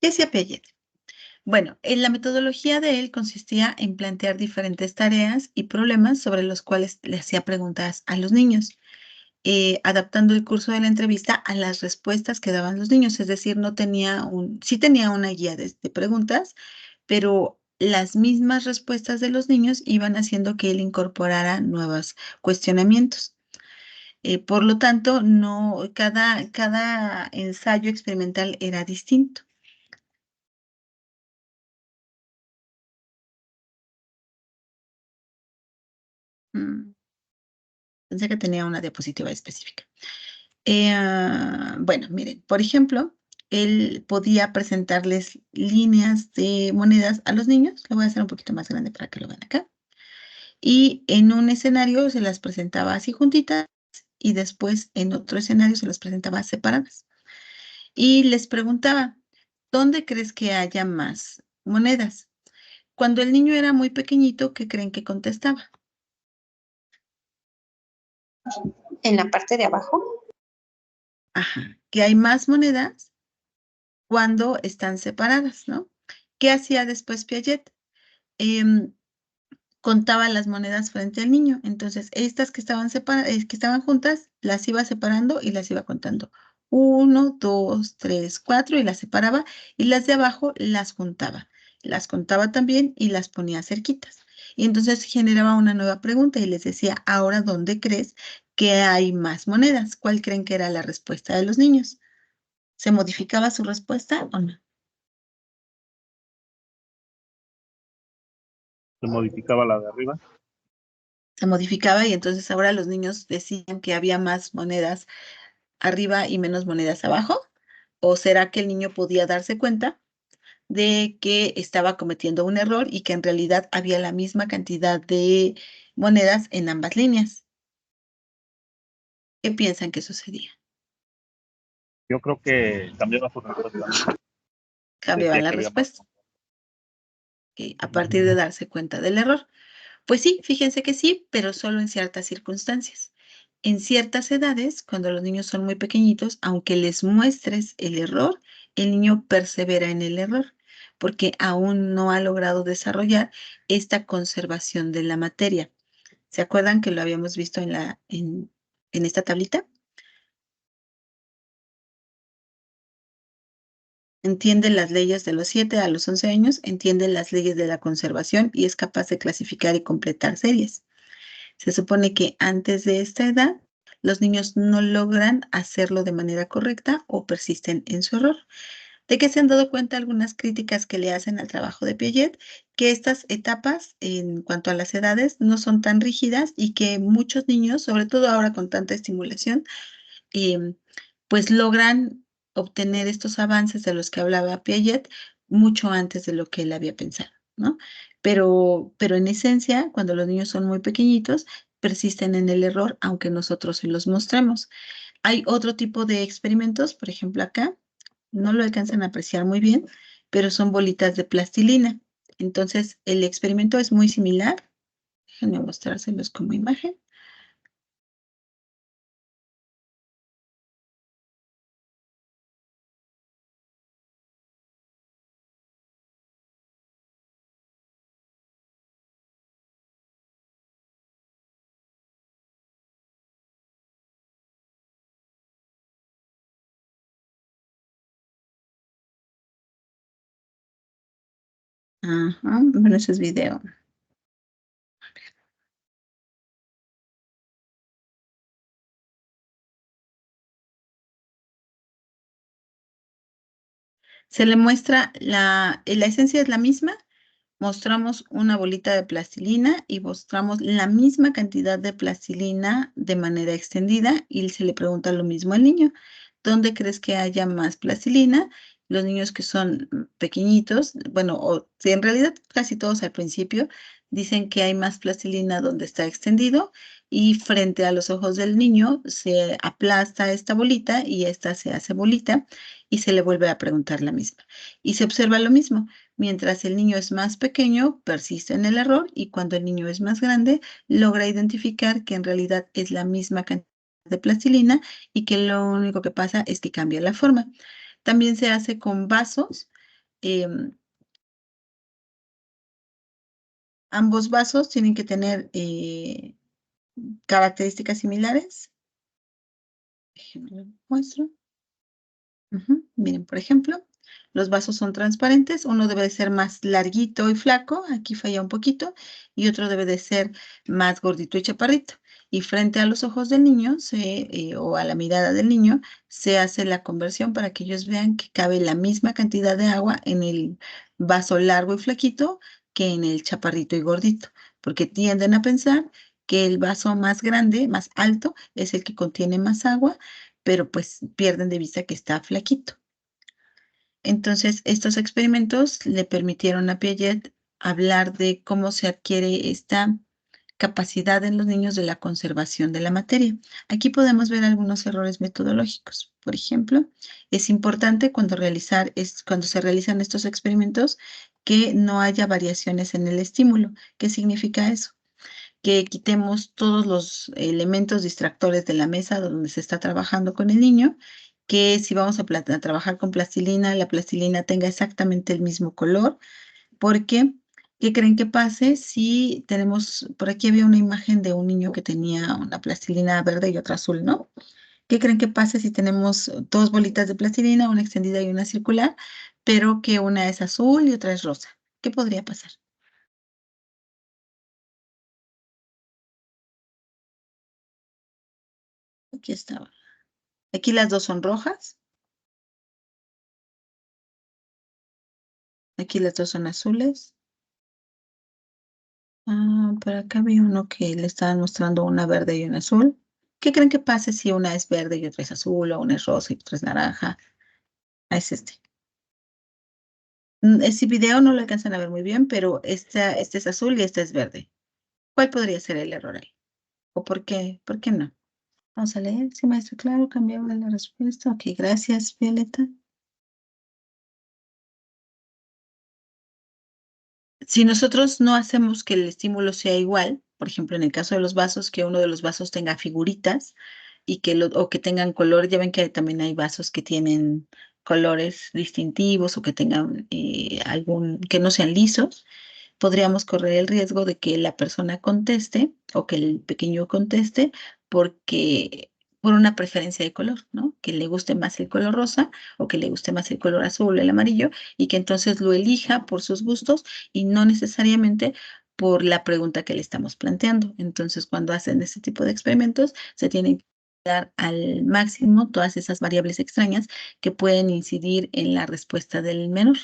¿Qué hacía Piaget? Bueno, en la metodología de él consistía en plantear diferentes tareas y problemas sobre los cuales le hacía preguntas a los niños, adaptando el curso de la entrevista a las respuestas que daban los niños. Es decir, no tenía sí tenía una guía de preguntas, pero las mismas respuestas de los niños iban haciendo que él incorporara nuevos cuestionamientos. Por lo tanto, no, cada ensayo experimental era distinto. Mm, Pensé que tenía una diapositiva específica. Bueno, miren, por ejemplo, él podía presentarles líneas de monedas a los niños. Lo voy a hacer un poquito más grande para que lo vean acá. Y en un escenario se las presentaba así juntitas y después en otro escenario se las presentaba separadas. Y les preguntaba, ¿dónde crees que haya más monedas? Cuando el niño era muy pequeñito, ¿qué creen que contestaba? En la parte de abajo, Ajá, que hay más monedas cuando están separadas, ¿no? ¿Qué hacía después Piaget? Em, Contaba las monedas frente al niño. Entonces, estas que estaban juntas, las iba separando y las iba contando. Uno, dos, tres, cuatro, y las separaba, y las de abajo las juntaba. Las contaba también y las ponía cerquitas. Y entonces generaba una nueva pregunta y les decía, ahora, ¿dónde crees que hay más monedas? ¿Cuál creen que era la respuesta de los niños? ¿Se modificaba su respuesta o no? Se modificaba la de arriba. Se modificaba y entonces ahora los niños decían que había más monedas arriba y menos monedas abajo? ¿O será que el niño podía darse cuenta de que estaba cometiendo un error y que en realidad había la misma cantidad de monedas en ambas líneas? ¿Qué piensan que sucedía? Yo creo que cambiaba su respuesta. Cambiaban la Decía que había más. respuesta a partir de darse cuenta del error. Pues sí, fíjense que sí, pero solo en ciertas circunstancias. En ciertas edades, cuando los niños son muy pequeñitos, aunque les muestres el error, el niño persevera en el error, porque aún no ha logrado desarrollar esta conservación de la materia. ¿Se acuerdan que lo habíamos visto en esta tablita? Entiende las leyes de los 7 a los 11 años, entiende las leyes de la conservación y es capaz de clasificar y completar series. Se supone que antes de esta edad, los niños no logran hacerlo de manera correcta o persisten en su error. ¿De qué se han dado cuenta algunas críticas que le hacen al trabajo de Piaget? Que estas etapas, en cuanto a las edades, no son tan rígidas y que muchos niños, sobre todo ahora con tanta estimulación, eh, pues logran obtener estos avances de los que hablaba Piaget mucho antes de lo que él había pensado, ¿no? Pero en esencia, cuando los niños son muy pequeñitos, persisten en el error, aunque nosotros se los mostremos. Hay otro tipo de experimentos, por ejemplo, acá, no lo alcanzan a apreciar muy bien, pero son bolitas de plastilina. Entonces, el experimento es muy similar. Déjenme mostrárselos como imagen. Ajá, bueno, ese es video. Se le muestra la esencia es la misma, mostramos una bolita de plastilina y mostramos la misma cantidad de plastilina de manera extendida y se le pregunta lo mismo al niño. ¿Dónde crees que haya más plastilina? Los niños que son pequeñitos, bueno, o si en realidad casi todos al principio dicen que hay más plastilina donde está extendido y frente a los ojos del niño se aplasta esta bolita y esta se hace bolita y se le vuelve a preguntar la misma. Y se observa lo mismo. Mientras el niño es más pequeño, persiste en el error y cuando el niño es más grande, logra identificar que en realidad es la misma cantidad de plastilina y que lo único que pasa es que cambia la forma. También se hace con vasos. Ambos vasos tienen que tener características similares. Déjenme lo muestro. Miren, por ejemplo, los vasos son transparentes, uno debe de ser más larguito y flaco, aquí falla un poquito, y otro debe de ser más gordito y chaparrito. Y frente a los ojos del niño o a la mirada del niño se hace la conversión para que ellos vean que cabe la misma cantidad de agua en el vaso largo y flaquito que en el chaparrito y gordito, porque tienden a pensar que el vaso más grande, más alto, es el que contiene más agua, pero pues pierden de vista que está flaquito. Entonces, estos experimentos le permitieron a Piaget hablar de cómo se adquiere esta capacidad en los niños de la conservación de la materia. Aquí podemos ver algunos errores metodológicos. Por ejemplo, es importante cuando se realizan estos experimentos que no haya variaciones en el estímulo. ¿Qué significa eso? Que quitemos todos los elementos distractores de la mesa donde se está trabajando con el niño, que si vamos a trabajar con plastilina, la plastilina tenga exactamente el mismo color, porque ¿qué creen que pase si tenemos, por aquí había una imagen de un niño que tenía una plastilina verde y otra azul, ¿no? ¿Qué creen que pase si tenemos dos bolitas de plastilina, una extendida y una circular, pero que una es azul y otra es rosa? ¿Qué podría pasar? Aquí estaba. Aquí las dos son rojas. Aquí las dos son azules. Por acá vi uno que le estaban mostrando una verde y una azul. ¿Qué creen que pase si una es verde y otra es azul, o una es rosa y otra es naranja? Es este. Ese video no lo alcanzan a ver muy bien, pero este es azul y este es verde. ¿Cuál podría ser el error ahí? ¿O por qué? ¿Por qué no? Vamos a leer. Sí, maestra, claro, cambiaba la respuesta. Ok, gracias, Violeta. Si nosotros no hacemos que el estímulo sea igual, por ejemplo, en el caso de los vasos, que uno de los vasos tenga figuritas y o que tengan color, ya ven que también hay vasos que tienen colores distintivos o que tengan que no sean lisos, podríamos correr el riesgo de que la persona conteste o que el pequeño conteste porque por una preferencia de color, ¿no? Que le guste más el color rosa o que le guste más el color azul o el amarillo y que entonces lo elija por sus gustos y no necesariamente por la pregunta que le estamos planteando. Entonces, cuando hacen este tipo de experimentos, se tienen que dar al máximo todas esas variables extrañas que pueden incidir en la respuesta del menor.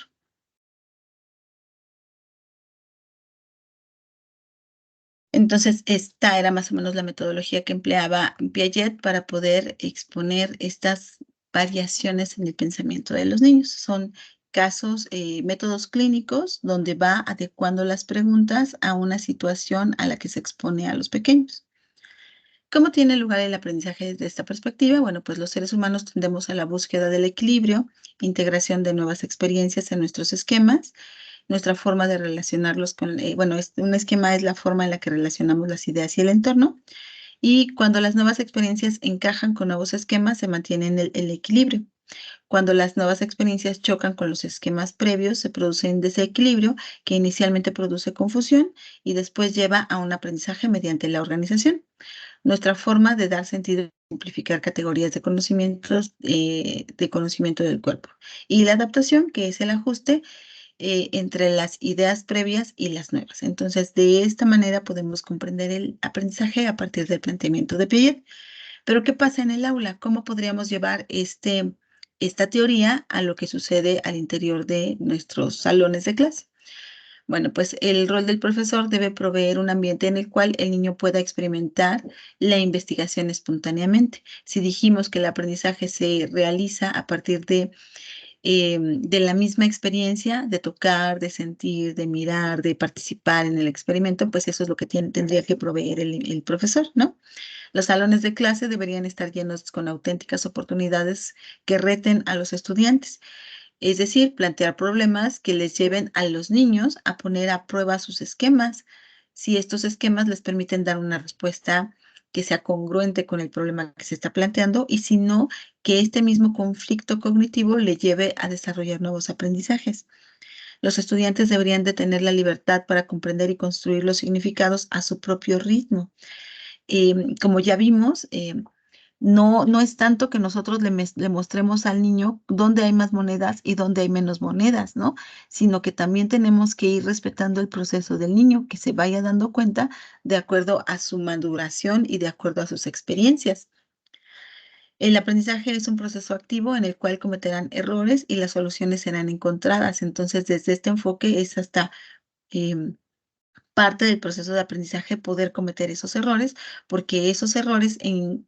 Entonces, esta era más o menos la metodología que empleaba Piaget para poder exponer estas variaciones en el pensamiento de los niños. Son casos, métodos clínicos donde va adecuando las preguntas a una situación a la que se expone a los pequeños. ¿Cómo tiene lugar el aprendizaje desde esta perspectiva? Bueno, pues los seres humanos tendemos a la búsqueda del equilibrio, integración de nuevas experiencias en nuestros esquemas, nuestra forma de relacionarlos con, bueno, un esquema es la forma en la que relacionamos las ideas y el entorno, y cuando las nuevas experiencias encajan con nuevos esquemas, se mantiene el equilibrio. Cuando las nuevas experiencias chocan con los esquemas previos, se produce un desequilibrio que inicialmente produce confusión y después lleva a un aprendizaje mediante la organización. Nuestra forma de dar sentido y simplificar categorías de conocimientos, de conocimiento del cuerpo. Y la adaptación, que es el ajuste entre las ideas previas y las nuevas. Entonces, de esta manera podemos comprender el aprendizaje a partir del planteamiento de Piaget. Pero, ¿qué pasa en el aula? ¿Cómo podríamos llevar esta teoría a lo que sucede al interior de nuestros salones de clase? Bueno, pues el rol del profesor debe proveer un ambiente en el cual el niño pueda experimentar la investigación espontáneamente. Si dijimos que el aprendizaje se realiza a partir de la misma experiencia, de tocar, de sentir, de mirar, de participar en el experimento, pues eso es lo que tendría que proveer el profesor, ¿no? Los salones de clase deberían estar llenos con auténticas oportunidades que reten a los estudiantes, es decir, plantear problemas que les lleven a los niños a poner a prueba sus esquemas, si estos esquemas les permiten dar una respuesta que sea congruente con el problema que se está planteando y si no, que este mismo conflicto cognitivo le lleve a desarrollar nuevos aprendizajes. Los estudiantes deberían de tener la libertad para comprender y construir los significados a su propio ritmo. Como ya vimos, no es tanto que nosotros le mostremos al niño dónde hay más monedas y dónde hay menos monedas, ¿no? Sino que también tenemos que ir respetando el proceso del niño, que se vaya dando cuenta de acuerdo a su maduración y de acuerdo a sus experiencias. El aprendizaje es un proceso activo en el cual cometerán errores y las soluciones serán encontradas. Entonces, desde este enfoque es hasta em, parte del proceso de aprendizaje poder cometer esos errores, porque esos errores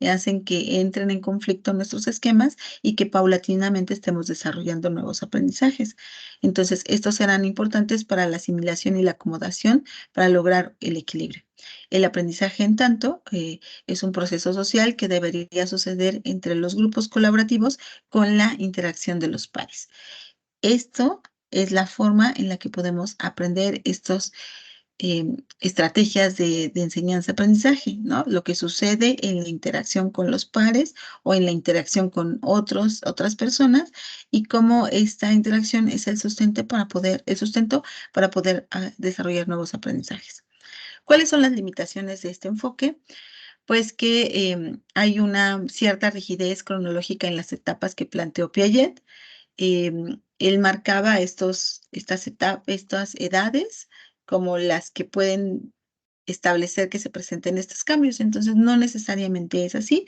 hacen que entren en conflicto nuestros esquemas y que paulatinamente estemos desarrollando nuevos aprendizajes. Entonces, estos serán importantes para la asimilación y la acomodación para lograr el equilibrio. El aprendizaje, en tanto, es un proceso social que debería suceder entre los grupos colaborativos con la interacción de los pares. Esto es la forma en la que podemos aprender estos estrategias de enseñanza-aprendizaje, ¿no? Lo que sucede en la interacción con los pares o en la interacción con otras personas y cómo esta interacción es el sustento para poder desarrollar nuevos aprendizajes. ¿Cuáles son las limitaciones de este enfoque? Pues que hay una cierta rigidez cronológica en las etapas que planteó Piaget. Él marcaba estas edades como las que pueden establecer que se presenten estos cambios. Entonces, no necesariamente es así.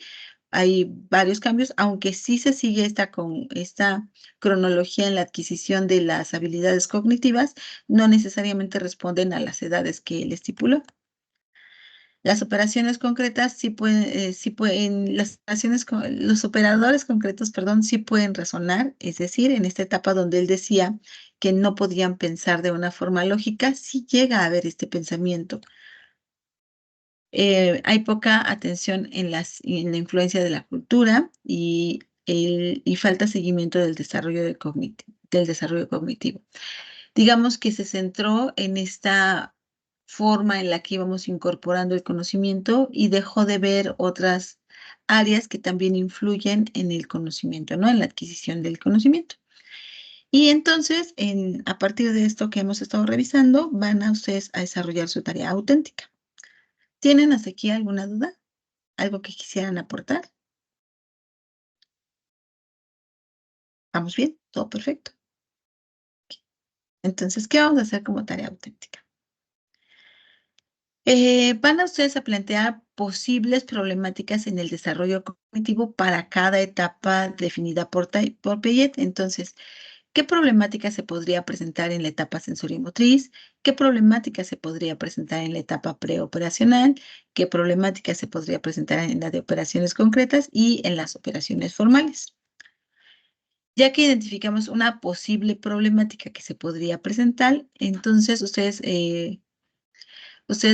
Hay varios cambios, aunque sí se sigue con esta cronología en la adquisición de las habilidades cognitivas, no necesariamente responden a las edades que él estipuló. Las operaciones concretas los operadores concretos, perdón, sí pueden razonar, es decir, en esta etapa donde él decía que no podían pensar de una forma lógica, sí llega a haber este pensamiento. Hay poca atención en la influencia de la cultura y falta seguimiento del desarrollo cognitivo. Digamos que se centró en esta forma en la que íbamos incorporando el conocimiento y dejó de ver otras áreas que también influyen en el conocimiento, ¿no? En la adquisición del conocimiento. Y entonces, a partir de esto que hemos estado revisando, van a ustedes a desarrollar su tarea auténtica. ¿Tienen hasta aquí alguna duda? ¿Algo que quisieran aportar? ¿Vamos bien? ¿Todo perfecto? Entonces, ¿qué vamos a hacer como tarea auténtica? Van a ustedes a plantear posibles problemáticas en el desarrollo cognitivo para cada etapa definida por Piaget. Entonces, ¿qué problemática se podría presentar en la etapa sensorimotriz? ¿Qué problemática se podría presentar en la etapa preoperacional? ¿Qué problemática se podría presentar en la de operaciones concretas y en las operaciones formales? Ya que identificamos una posible problemática que se podría presentar, entonces ustedes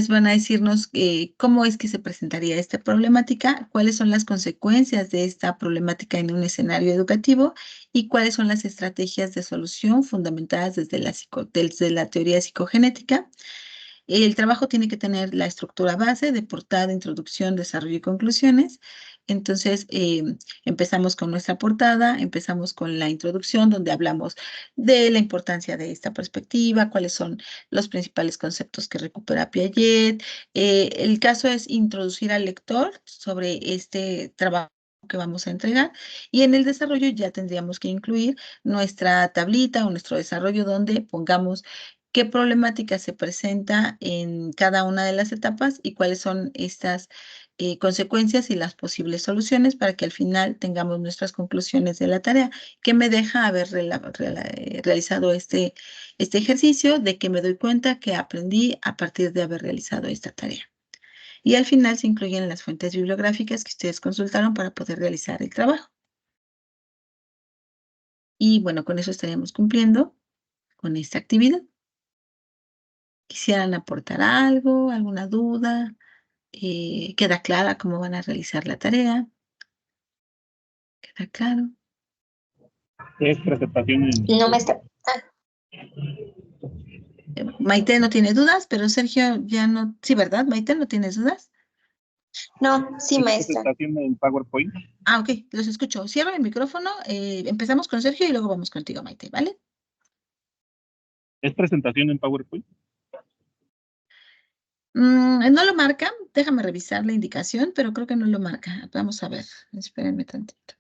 van a decirnos cómo es que se presentaría esta problemática, cuáles son las consecuencias de esta problemática en un escenario educativo y cuáles son las estrategias de solución fundamentadas desde la teoría psicogenética. El trabajo tiene que tener la estructura base de portada, introducción, desarrollo y conclusiones. Entonces, empezamos con nuestra portada, empezamos con la introducción, donde hablamos de la importancia de esta perspectiva, cuáles son los principales conceptos que recupera Piaget. El caso es introducir al lector sobre este trabajo que vamos a entregar, y en el desarrollo ya tendríamos que incluir nuestra tablita o nuestro desarrollo donde pongamos qué problemática se presenta en cada una de las etapas y cuáles son estas consecuencias y las posibles soluciones para que al final tengamos nuestras conclusiones de la tarea. ¿Qué me deja haber realizado este ejercicio? De que me doy cuenta que aprendí a partir de haber realizado esta tarea. Y al final se incluyen las fuentes bibliográficas que ustedes consultaron para poder realizar el trabajo. Y bueno, con eso estaríamos cumpliendo con esta actividad. ¿Quisieran aportar algo, alguna duda? ¿Queda clara cómo van a realizar la tarea? ¿Queda claro? Es presentación en... No, maestra. Maite no tiene dudas, pero Sergio ya no... Sí, ¿verdad? Maite, ¿no tienes dudas? No, sí, Es maestra. presentación en PowerPoint. Ah, ok, los escucho. Cierro el micrófono. Empezamos con Sergio y luego vamos contigo, Maite, ¿vale? ¿Es presentación en PowerPoint? No lo marca. Déjame revisar la indicación, pero creo que no lo marca. Vamos a ver. Espérenme tantito.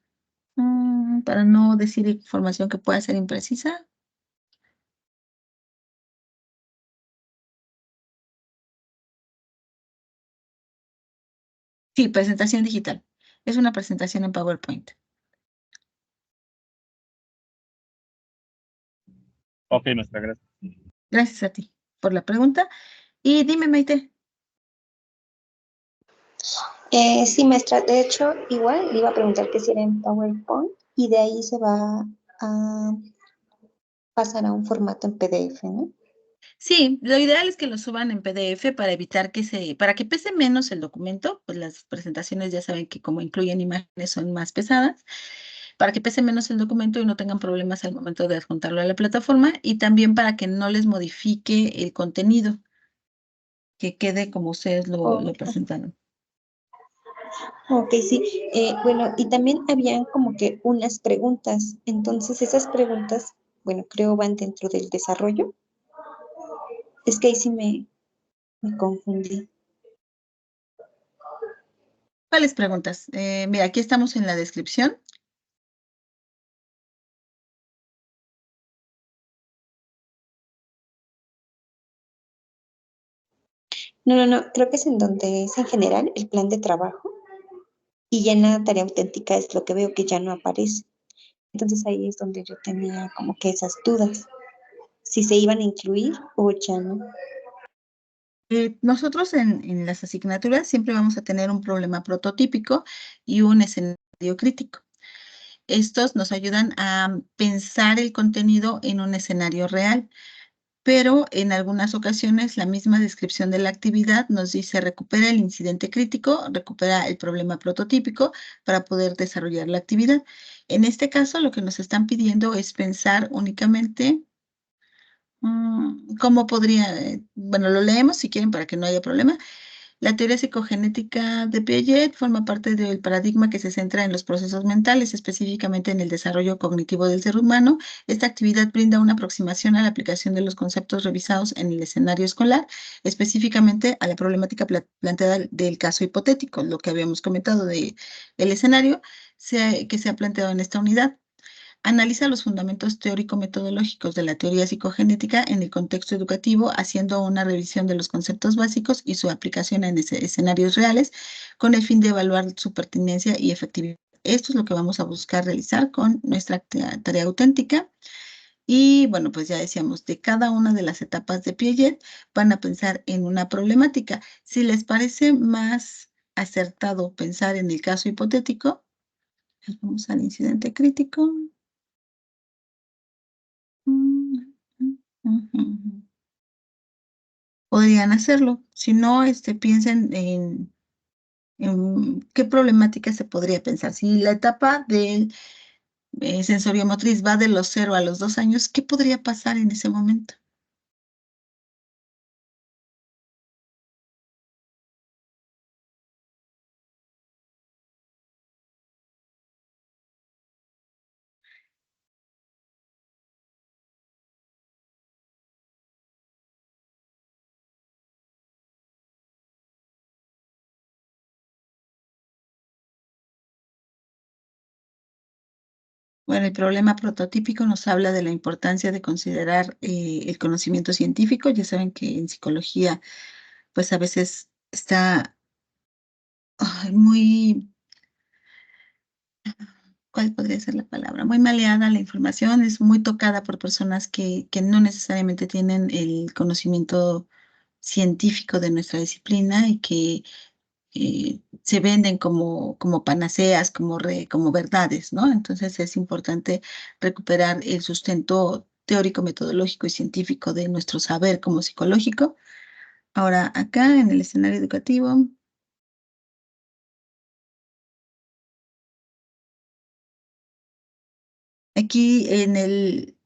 Para no decir información que pueda ser imprecisa. Sí, presentación digital. Es una presentación en PowerPoint. Ok, maestra, gracias. Gracias a ti por la pregunta. Y dime, Maite. Sí, maestra. De hecho, igual le iba a preguntar que si era en PowerPoint y de ahí se va a pasar a un formato en PDF, ¿no? Sí, lo ideal es que lo suban en PDF para evitar para que pese menos el documento, pues las presentaciones ya saben que como incluyen imágenes son más pesadas, para que pese menos el documento y no tengan problemas al momento de adjuntarlo a la plataforma y también para que no les modifique el contenido, que quede como ustedes lo presentaron. Ok, sí. Bueno, y también habían como que unas preguntas. Entonces, esas preguntas, bueno, creo van dentro del desarrollo. Es que ahí sí me confundí. ¿Cuáles preguntas? Mira, aquí estamos en la descripción. No. Creo que es en donde es en general el plan de trabajo. Y ya en la tarea auténtica es lo que veo que ya no aparece. Entonces ahí es donde yo tenía como que esas dudas. Si se iban a incluir o ya no. Nosotros en las asignaturas siempre vamos a tener un problema prototípico y un escenario crítico. Estos nos ayudan a pensar el contenido en un escenario real. pero en algunas ocasiones la misma descripción de la actividad nos dice recupera el incidente crítico, recupera el problema prototípico para poder desarrollar la actividad. En este caso, lo que nos están pidiendo es pensar únicamente cómo podría, bueno, lo leemos si quieren para que no haya problema. La teoría psicogenética de Piaget forma parte del paradigma que se centra en los procesos mentales, específicamente en el desarrollo cognitivo del ser humano. Esta actividad brinda una aproximación a la aplicación de los conceptos revisados en el escenario escolar, específicamente a la problemática planteada del caso hipotético, lo que habíamos comentado del escenario que se ha planteado en esta unidad. Analiza los fundamentos teórico-metodológicos de la teoría psicogenética en el contexto educativo, haciendo una revisión de los conceptos básicos y su aplicación en escenarios reales, con el fin de evaluar su pertinencia y efectividad. Esto es lo que vamos a buscar realizar con nuestra tarea auténtica. Y bueno, pues ya decíamos, de cada una de las etapas de Piaget van a pensar en una problemática. Si les parece más acertado pensar en el caso hipotético, pues vamos al incidente crítico. Podrían hacerlo. Si no, piensen en qué problemática se podría pensar. Si la etapa del sensoriomotriz va de los 0 a los 2 años, ¿qué podría pasar en ese momento? Bueno, el problema prototípico nos habla de la importancia de considerar el conocimiento científico. Ya saben que en psicología, pues a veces está muy, ¿cuál podría ser la palabra? Muy maleada la información, es muy tocada por personas que no necesariamente tienen el conocimiento científico de nuestra disciplina y que se venden como panaceas, como verdades, ¿no? Entonces es importante recuperar el sustento teórico, metodológico y científico de nuestro saber como psicológico. Ahora, acá en el escenario educativo, aquí en el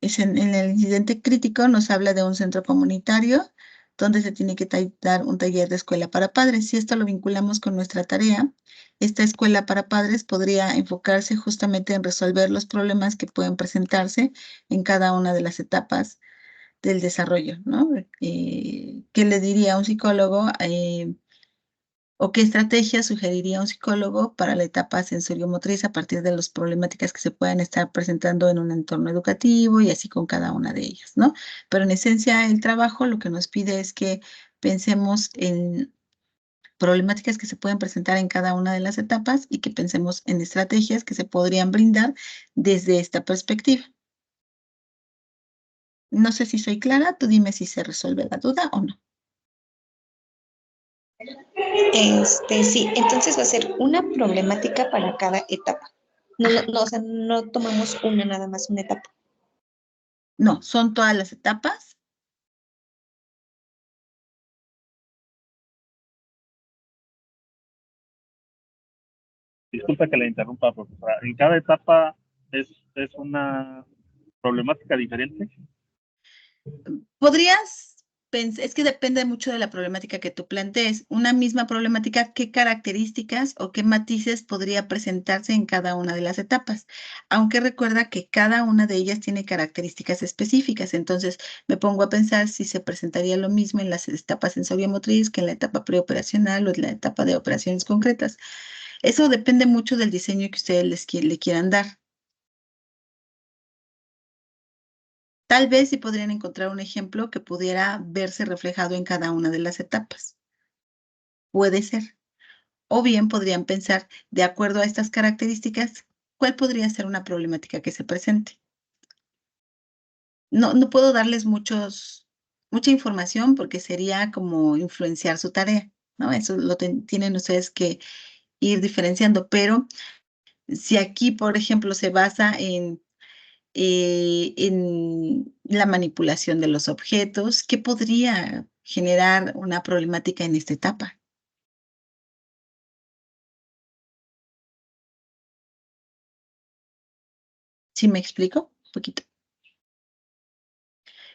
incidente crítico nos habla de un centro comunitario donde se tiene que dar un taller de escuela para padres. Si esto lo vinculamos con nuestra tarea, esta escuela para padres podría enfocarse justamente en resolver los problemas que pueden presentarse en cada una de las etapas del desarrollo, ¿no? ¿Qué le diría a un psicólogo? ¿O qué estrategia sugeriría un psicólogo para la etapa sensoriomotriz a partir de las problemáticas que se puedan estar presentando en un entorno educativo y así con cada una de ellas, ¿no? Pero en esencia el trabajo lo que nos pide es que pensemos en problemáticas que se pueden presentar en cada una de las etapas y que pensemos en estrategias que se podrían brindar desde esta perspectiva. No sé si soy clara, tú dime si se resuelve la duda o no. Sí, entonces va a ser una problemática para cada etapa. No, o sea, no tomamos una nada más, una etapa. No, son todas las etapas. Disculpa que la interrumpa, profesora. ¿En cada etapa es una problemática diferente? Podrías pensar, es que depende mucho de la problemática que tú plantees. Una misma problemática, ¿qué características o qué matices podría presentarse en cada una de las etapas? Aunque recuerda que cada una de ellas tiene características específicas. Entonces, me pongo a pensar si se presentaría lo mismo en las etapas sensoriomotriz que en la etapa preoperacional o en la etapa de operaciones concretas. Eso depende mucho del diseño que ustedes le quieran dar. Tal vez sí podrían encontrar un ejemplo que pudiera verse reflejado en cada una de las etapas. Puede ser. O bien podrían pensar, de acuerdo a estas características, cuál podría ser una problemática que se presente. No puedo darles mucha información porque sería como influenciar su tarea, ¿no? Eso lo tienen ustedes que ir diferenciando, pero si aquí, por ejemplo, se basa en en la manipulación de los objetos. ¿Qué podría generar una problemática en esta etapa? ¿Sí me explico? Un poquito.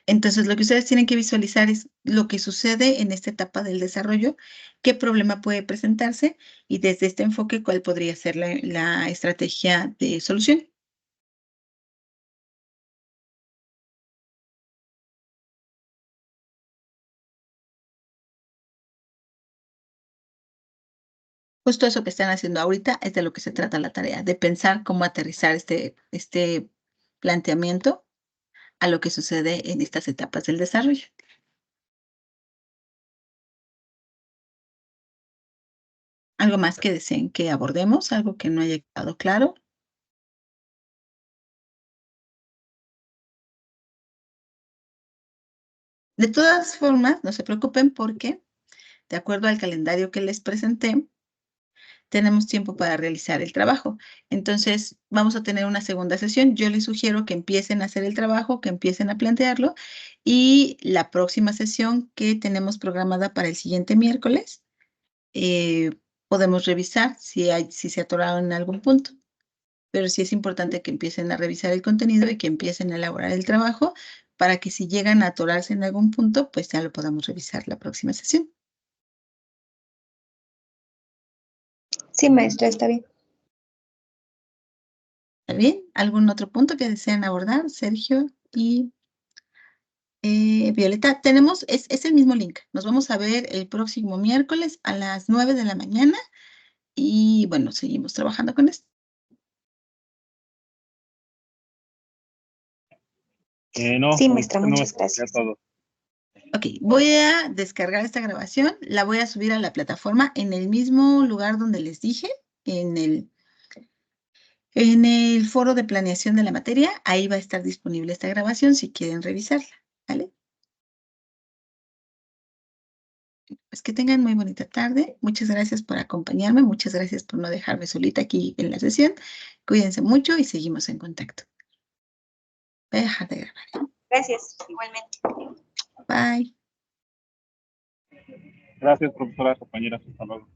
Entonces, lo que ustedes tienen que visualizar es lo que sucede en esta etapa del desarrollo, qué problema puede presentarse y desde este enfoque, cuál podría ser la estrategia de solución. Justo eso que están haciendo ahorita es de lo que se trata la tarea, de pensar cómo aterrizar este planteamiento a lo que sucede en estas etapas del desarrollo. ¿Algo más que deseen que abordemos? ¿Algo que no haya quedado claro? De todas formas, no se preocupen porque, de acuerdo al calendario que les presenté, tenemos tiempo para realizar el trabajo. Entonces, vamos a tener una segunda sesión. Yo les sugiero que empiecen a hacer el trabajo, que empiecen a plantearlo, y la próxima sesión que tenemos programada para el siguiente miércoles, eh, podemos revisar si se atoraron en algún punto. Pero sí es importante que empiecen a revisar el contenido y que empiecen a elaborar el trabajo para que si llegan a atorarse en algún punto, pues ya lo podamos revisar la próxima sesión. Sí, maestra, está bien. ¿Está bien? ¿Algún otro punto que desean abordar, Sergio y Violeta? Es el mismo link. Nos vamos a ver el próximo miércoles a las 9 de la mañana y bueno, seguimos trabajando con esto. No, Sí, maestra, no, muchas ya gracias. todo. Ok, voy a descargar esta grabación, la voy a subir a la plataforma en el mismo lugar donde les dije, en el foro de planeación de la materia. Ahí va a estar disponible esta grabación si quieren revisarla, ¿vale? Pues que tengan muy bonita tarde. Muchas gracias por acompañarme, muchas gracias por no dejarme solita aquí en la sesión. Cuídense mucho y seguimos en contacto. Voy a dejar de grabar. Gracias, igualmente. Bye. Gracias, profesora, compañeras. Hasta luego.